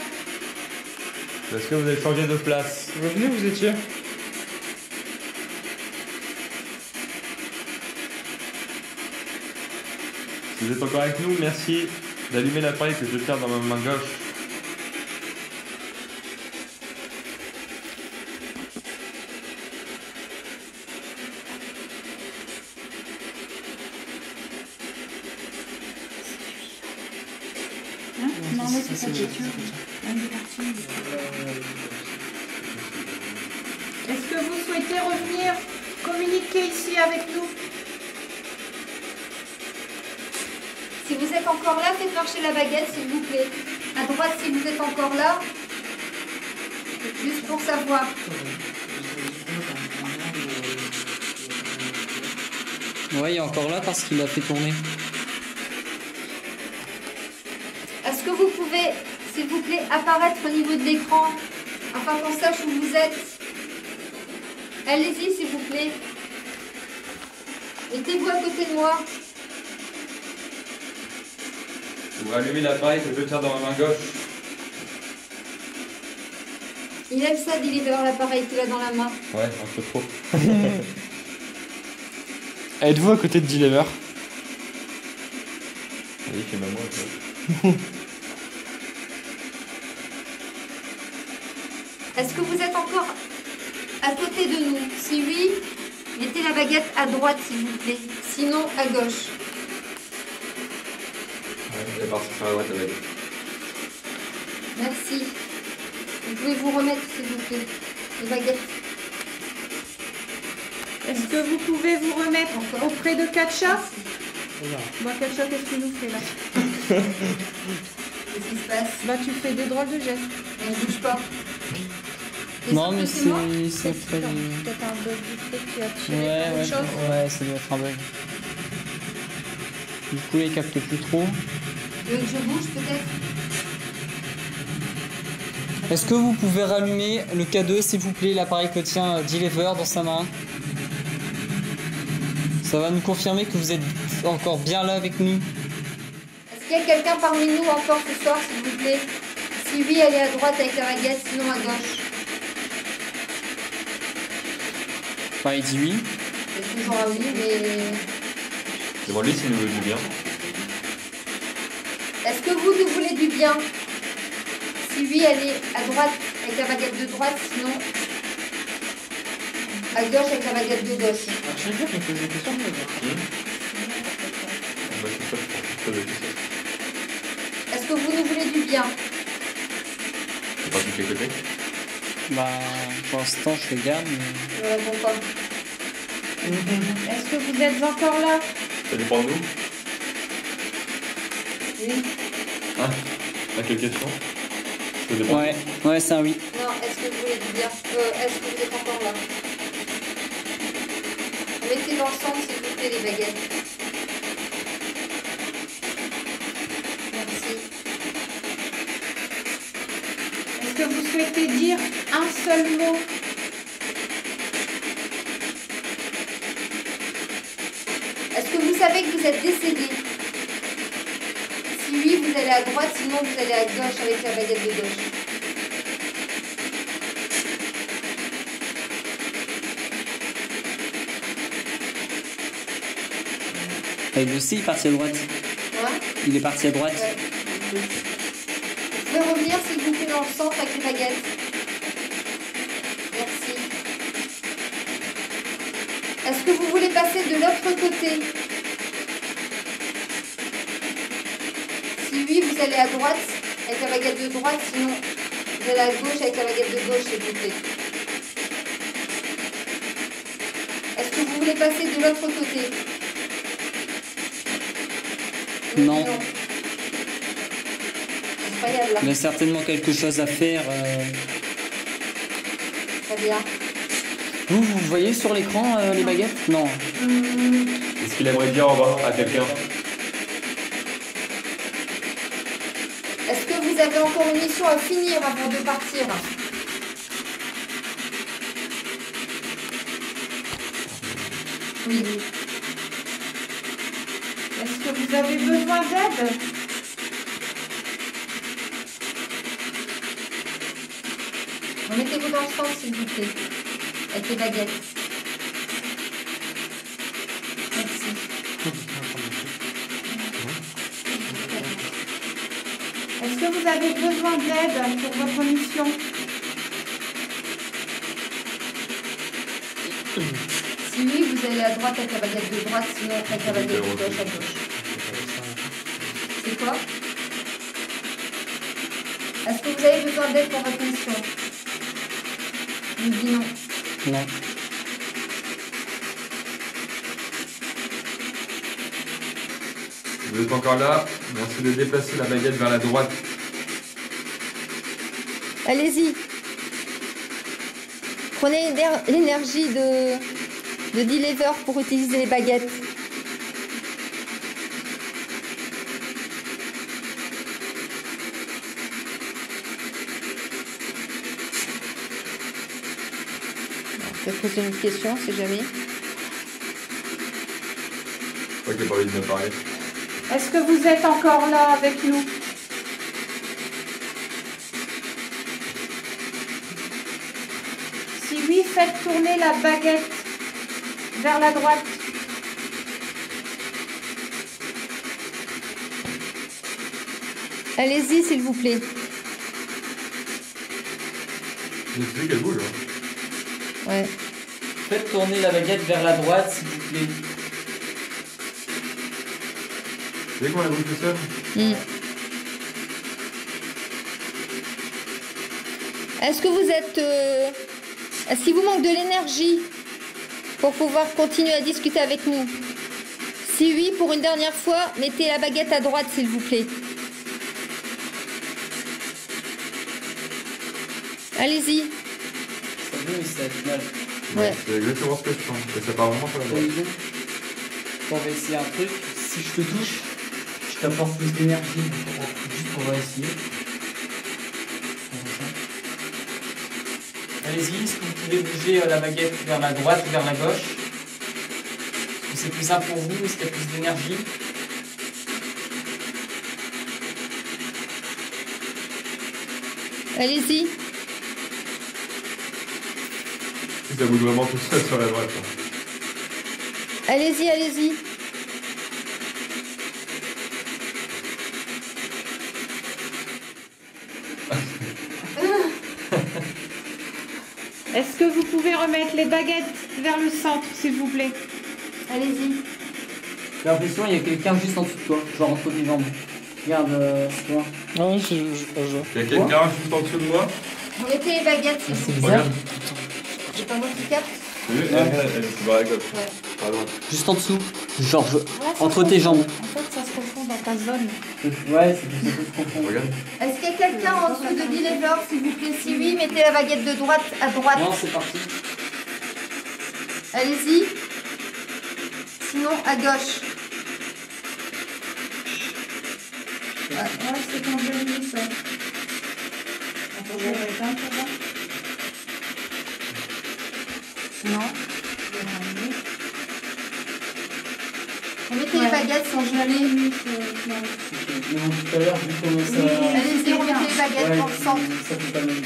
Est-ce que vous avez changé de place? Revenez, vous étiez. Si vous êtes encore avec nous, merci d'allumer l'appareil que je tiens dans ma main gauche. Non, mais c'est pas question. Est-ce que vous souhaitez revenir communiquer ici avec nous? Si vous êtes encore là, faites marcher la baguette, s'il vous plaît. À droite, si vous êtes encore là. Juste pour savoir. Ouais, il est encore là parce qu'il a fait tourner. Est-ce que vous pouvez, s'il vous plaît, apparaître au niveau de l'écran afin qu'on sache où vous êtes? Allez-y, s'il vous plaît. Mettez-vous à côté de moi. Vous allumez l'appareil que je tiens dans ma main gauche. Il aime ça, D-Lever, l'appareil qu'il a dans la main. Ouais, un peu trop. Êtes-vous à côté de D-Lever? Oui, c'est maman. Est-ce que vous êtes encore à côté de nous? Si oui, mettez la baguette à droite, s'il vous plaît. Sinon, à gauche. Elle est partie sur la droite, la baguette. Merci. Vous pouvez vous remettre, s'il vous plaît, les baguettes. Est-ce que vous pouvez vous remettre auprès de Katcha? Regarde. Bon, Katcha, qu'est-ce que tu nous fais là? Qu'est-ce qui se passe? Bah, tu fais des drôles de gestes. Elle ne bouge pas. Et Non, sauf mais que c'est moi. c'est très... Peut-être un bug du truc qui a tiré Ouais, quelque chose. ouais, ça doit être un bug. Du coup, il capte plus trop. Tu veux que je bouge, peut-être? Est-ce que vous pouvez rallumer le K2, s'il vous plaît, l'appareil que tient D-Lever dans sa main? Ça va nous confirmer que vous êtes encore bien là avec nous. Est-ce qu'il y a quelqu'un parmi nous encore ce soir, s'il vous plaît? Si oui, allez à droite avec la baguette, sinon à gauche. Enfin, il dit oui. C'est toujours à oui, mais... Demande-lui s'il nous veut du bien. Est-ce que vous nous voulez du bien? Si oui, allez à droite avec la baguette de droite, sinon à gauche avec la baguette de gauche. À chaque fois, je me pose des questions. Bah, c'est ça, je pose des questions. Est-ce que vous nous voulez du bien? C'est pas de quel côté? Bah, pour l'instant, je regarde, mais... Je ne réponds pas. Est-ce que vous êtes encore là? Ça dépend de nous. Oui. Ah, quelle question? Ça dépend. Ouais, c'est un oui. Non, est-ce que vous voulez dire est-ce que vous êtes encore là? Mettez dans le centre, s'il vous plaît, les baguettes. Merci. Est-ce que vous souhaitez dire un seul mot? Est-ce que vous savez que vous êtes décédé? Si oui, vous allez à droite, sinon vous allez à gauche avec la baguette de gauche. Il aussi, il est parti à droite. Ouais. Il est parti à droite. Ouais. Vous pouvez revenir, s'il vous plaît, dans le centre avec les baguettes. Merci. Est-ce que vous voulez passer de l'autre côté? Si oui, vous allez à droite avec la baguette de droite, sinon vous allez à gauche avec la baguette de gauche, s'il vous plaît. Est-ce que vous voulez passer de l'autre côté? Non. Incroyable. Il y a certainement quelque chose à faire. Très bien. Vous voyez sur l'écran les baguettes? Non. Est-ce qu'il aimerait dire au revoir à quelqu'un? Est-ce que vous avez encore une mission à finir avant de partir? Oui. Est-ce que vous avez besoin d'aide? Remettez-vous dans le centre, s'il vous plaît, avec les baguettes. Merci. Est-ce que vous avez besoin d'aide pour votre mission? Si oui, vous allez à droite avec la baguette de droite, sinon avec la baguette de gauche à gauche. C'est quoi? Est-ce que vous avez besoin d'aide pour votre mission? Il me dit non. Non. Vous êtes encore là? Merci de déplacer la baguette vers la droite. Allez-y. Prenez l'énergie de D-Lever pour utiliser les baguettes. Je vais poser une question, si jamais. Je crois qu'il n'a pas envie de me parler. Est-ce que vous êtes encore là avec nous? Si oui, faites tourner la baguette vers la droite. Allez-y, s'il vous plaît. Je sais qu'elle bouge. Hein. Ouais. Faites tourner la baguette vers la droite, s'il vous plaît. Vous savez comment elle bouge tout seul? Est-ce que vous êtes... Est-ce qu'il vous manque de l'énergie pour pouvoir continuer à discuter avec nous? Si oui, pour une dernière fois, mettez la baguette à droite, s'il vous plaît. Allez-y. C'est bon, c'est au final. Ouais. C'est exactement ce que je sens. Et ça part vraiment sur la droite. On va essayer un truc. Si je te touche, je t'apporte plus d'énergie. Juste on va essayer. Allez-y, est-ce que vous pouvez bouger la baguette vers la droite ou vers la gauche? Est-ce que c'est plus simple pour vous? Est-ce qu'il y a plus d'énergie? Allez-y. Ça bouge vraiment tout seul sur la droite. Hein. Allez-y, allez-y. Est-ce que vous pouvez remettre les baguettes vers le centre, s'il vous plaît? Allez-y. J'ai l'impression qu'il y a quelqu'un juste en dessous de toi, genre entre tes jambes. Regarde, tu vois. Non, je Il y a quelqu'un juste en dessous de moi? Vous mettez les baguettes, s'il vous plaît. C'est bizarre. C'est pas moi qui capte. Elle se barre à gauche. Ouais. À droite. Juste en dessous. Genre, Ouais, ça entre se tes confond. jambes. En fait, ça se confond dans ta zone. Ouais, c'est ça que je comprends. Regarde. Est-ce qu'il y a quelqu'un en dessous de Deliver, s'il vous plaît? Si oui, mettez la baguette de droite à droite. Non, c'est parti. Allez-y. Sinon, à gauche. Ah, ouais, c'est quand je l'ai mis, ça. Attends, je vais éteindre pour voir. Non. Remettez les baguettes sans geler. Non, tout à l'heure, vu comment ça. Allez-y, remettez les baguettes Ouais, dans le centre. ça fait pas le même.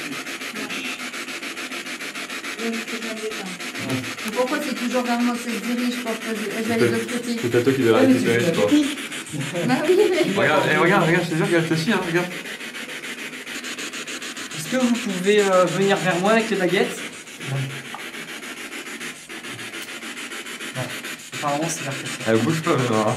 Et pourquoi c'est toujours vers moi que ça se dirige? Je pense que j'allais de l'autre côté. C'est à toi qui dois la récupérer, je crois. Bah oui, mais... Regarde, je te jure, regarde ceci, hein, regarde. Est-ce que vous pouvez venir vers moi avec les baguettes? Non. Apparemment, c'est vers quelque chose. Elle bouge pas maintenant. Hein.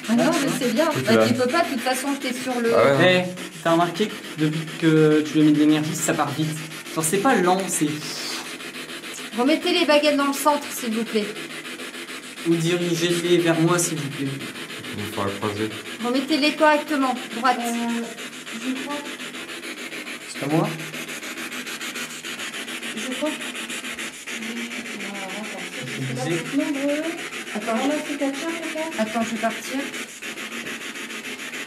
Ah non, mais c'est bien. C'est Bah, là. tu peux pas, de toute façon, t'es sur le... Ah ouais, non. T'as remarqué que depuis que tu lui as mis de l'énergie, ça part vite. Genre, c'est pas lent, c'est. Remettez les baguettes dans le centre, s'il vous plaît. Ou dirigez-les vers moi, s'il vous plaît. Il faut la croiser. Remettez-les correctement. Droite. Je crois. C'est pas moi? Je crois. Je disais. Attends, Voilà, c'est quelqu'un peut-être. attends, je vais partir.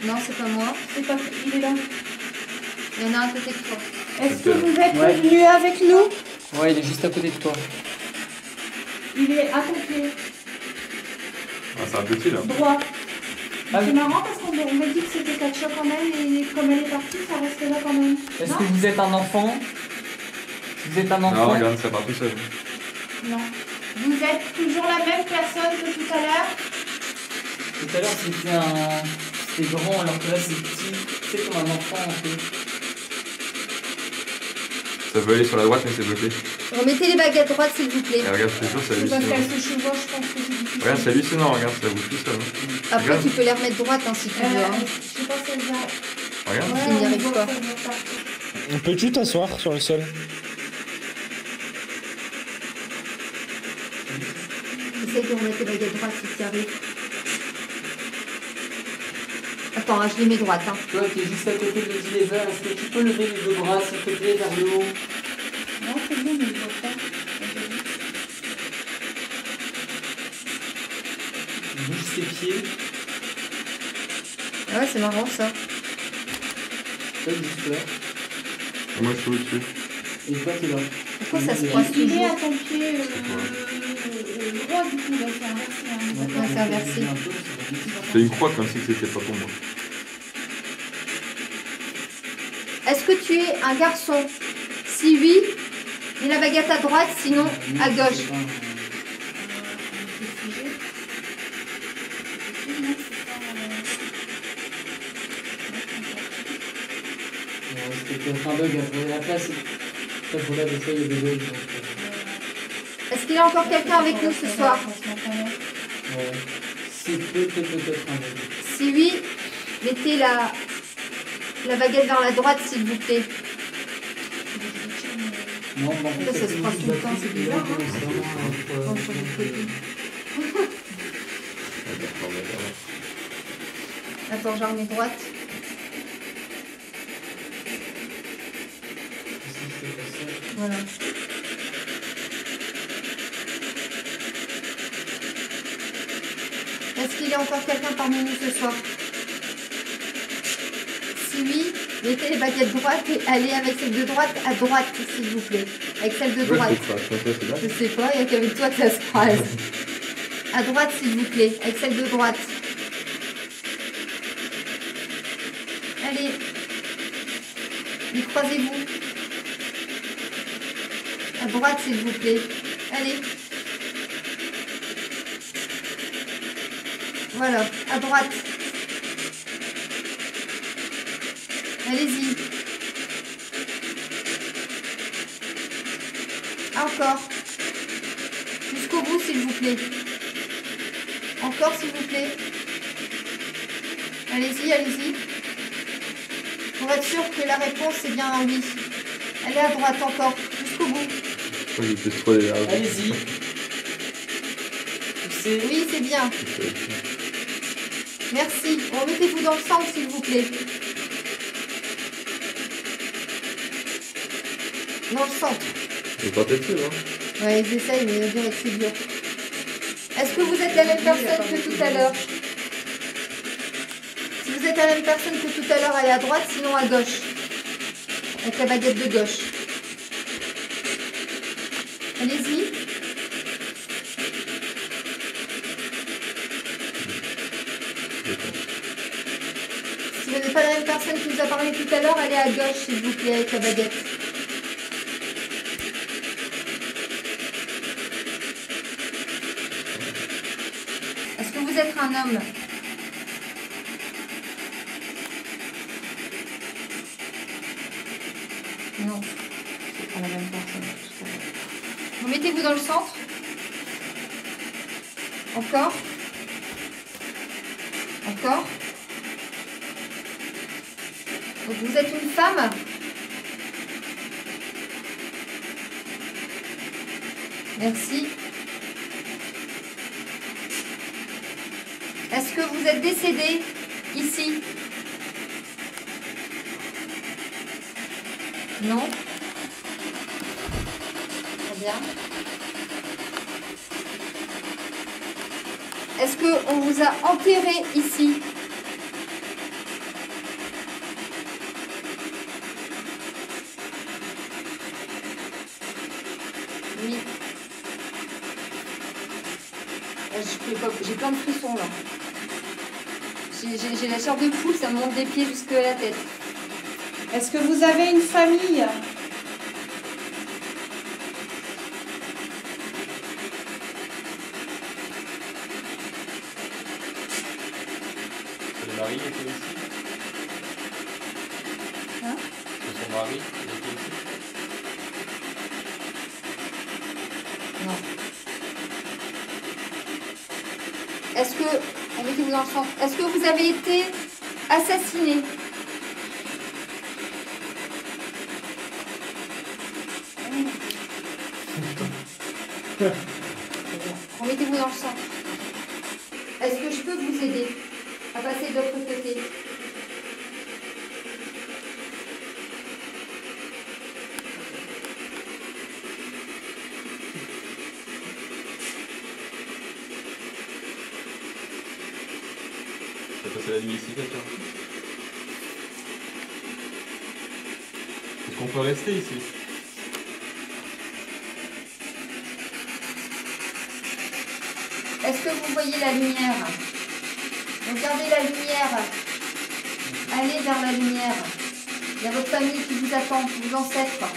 Non, c'est pas moi. C'est pas. Il est là. Il y en a un côté de toi. Est-ce que vous êtes Ouais. venu avec nous? Ouais, il est juste à côté de toi. Il est à ton pied, Ah, c'est un petit là. droit. Ah C'est oui. marrant parce qu'on m'a dit que c'était Katcha quand même et comme elle est partie, ça restait là quand même. Est-ce Non que vous êtes un enfant? Vous êtes un Non, enfant? regarde, ça part tout seul. Non. Vous êtes toujours la même personne que tout à l'heure? Tout à l'heure, c'était grand, alors que là, c'est petit. C'est comme un enfant, un peu. Ça veut aller sur la droite, mais c'est bloqué. Remettez les baguettes droite, s'il vous plaît. Et regarde, je te jure, c'est C'est parce hallucinant. qu'elle se chevauche, je pense que c'est difficile. Regarde, c'est hallucinant, regarde, ça bouge tout seul. Hein. Après, Regarde. tu peux les remettre droite, hein, si tu veux. hein. Je sais pas si elle va. Regarde. Ouais, Il n'y on arrive voit pas. qu'elle va partir. Peux-tu t'asseoir sur le sol? Essaye de remettre les baguettes droite si tu y arrives. Attends, hein, je les mets droite. Hein. Toi, qui es juste à côté de Deliver, est-ce que tu peux lever les deux bras, s'il te plaît, vers le haut? Non, c'est bon, mais je vois pas. Bouge ses pieds. Ouais, c'est marrant ça. Toi, juste là. Moi, je suis au-dessus. Et toi, t'es là. Pourquoi ça se croise Il est toujours? à ton pied droit du coup, là, c'est inversé. Hein. Ouais, c'est inversé. C'est une croix comme si c'était pas pour moi. Est-ce que tu es un garçon? Si oui, mets la baguette à droite, sinon à gauche. C'était peut-être un bug à trouver la place. Après, voilà, des fois, il y a des bugs. Donc, Est-ce qu'il y a encore quelqu'un avec nous ce soir? ouais. C'est peut-être un bug. Si oui, mettez la baguette vers la droite, s'il vous plaît. Non, mais en fait, Ça se croise tout le temps, c'est bizarre, hein. C'est vraiment un Bon, problème. sur l'autre côté. Attends, j'en remets droite. Voilà. Est-ce qu'il y a encore quelqu'un parmi nous ce soir? Si oui, mettez les baguettes droites et allez avec celle de droite à droite, s'il vous plaît. Avec celle de droite. Je sais pas, il n'y a qu'avec toi que ça se croise. À droite, s'il vous plaît, avec celle de droite. Allez. Y croisez-vous. À droite, s'il vous plaît. Allez. Voilà, à droite. Allez-y. Encore. Jusqu'au bout, s'il vous plaît. Encore, s'il vous plaît. Allez-y, allez-y. Pour être sûr que la réponse c'est bien un oui. Allez à droite encore, jusqu'au bout. Moi, j'ai plus trop les Allez-y. passer. Oui, c'est bien. Merci. Remettez-vous dans le centre, s'il vous plaît. Dans le centre. C'est pas possible, hein. Ouais, ils essayent, mais on dirait que c'est dur. Est-ce que vous êtes la même personne que tout à l'heure? Si vous êtes la même personne que tout à l'heure, allez à droite, sinon à gauche. Avec la baguette de gauche. Allez-y. Si vous n'êtes pas la même personne qui nous a parlé tout à l'heure, allez à gauche, s'il vous plaît, avec la baguette. Est-ce que vous êtes un homme? Non, c'est pas la même personne. Vous mettez-vous dans le centre. Encore. Encore. Donc vous êtes une femme. Merci. Est-ce que vous êtes décédé ici? Non. Très bien. Est-ce qu'on vous a enterré ici? Oui. J'ai plein de frissons là. J'ai la chair de poule, ça me monte des pieds jusque à la tête. Est-ce que vous avez une famille? Le mari était ici. Hein? C'est son mari était ici. Non. Est-ce que... Mettez-vous dans le centre. Est-ce que vous avez été assassiné? Remettez-vous dans le centre. Est-ce que je peux vous aider à passer de l'autre côté? Tu as passé la nuit ici, quelqu'un? Est-ce qu'on peut rester ici? Est-ce que vous voyez la lumière? Regardez la lumière. Allez vers la lumière. Il y a votre famille qui vous attend, vos ancêtres.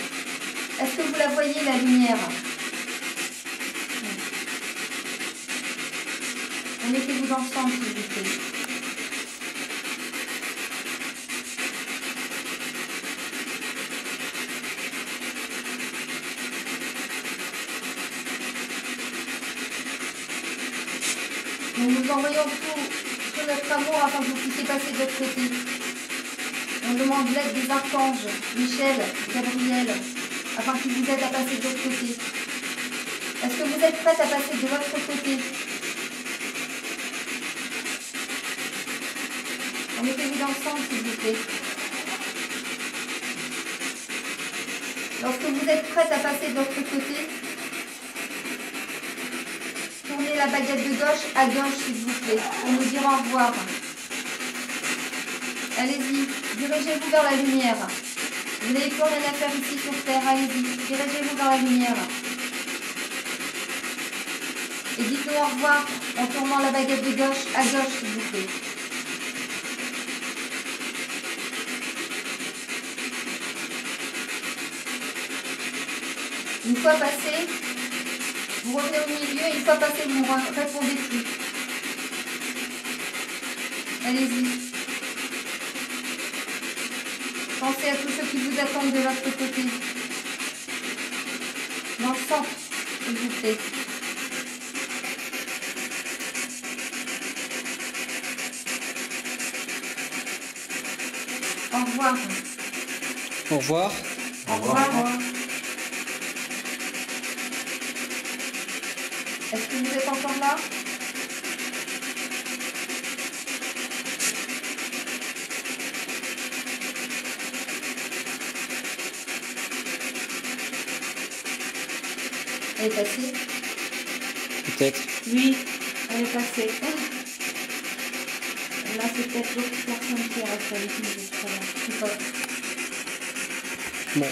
Est-ce que vous la voyez, la lumière? Mettez-vous dans le centre, s'il vous plaît. Nous vous envoyons tout notre amour afin que vous puissiez passer de l'autre côté. On demande l'aide des archanges, Michel, Gabriel, afin qu'ils vous aident à passer de l'autre côté. Est-ce que vous êtes prête à passer de l'autre côté? Mettez-vous dans le centre, s'il vous plaît. Lorsque vous êtes prête à passer de l'autre côté, tournez la baguette de gauche à gauche, s'il vous plaît, pour nous dire au revoir. Allez-y, dirigez-vous vers la lumière. Vous n'avez plus rien à faire ici sur Terre, allez-y, dirigez-vous vers la lumière. Et dites-nous au revoir en tournant la baguette de gauche à gauche, s'il vous plaît. Une fois passé, vous revenez au milieu et une fois passé, vous ne répondez plus. Allez-y. Pensez à tous ceux qui vous attendent de l'autre côté. Dans le centre, s'il vous plaît. Au revoir. Au revoir. Au revoir. Est-ce que vous êtes encore là? Elle est passée. Peut-être. Oui, elle est passée. Là, c'est peut-être l'autre personne qui reste avec nous. Je sais pas. Bon.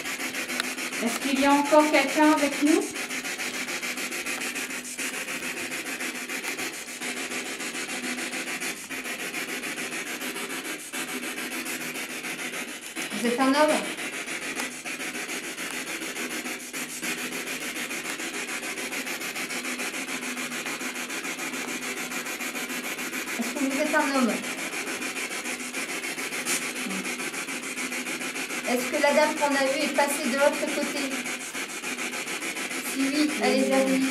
Est-ce qu'il y a encore quelqu'un avec nous? Vous êtes un homme? Est-ce que vous êtes un homme? Est-ce que la dame qu'on a vue est passée de l'autre côté? Si oui, allez vers lui.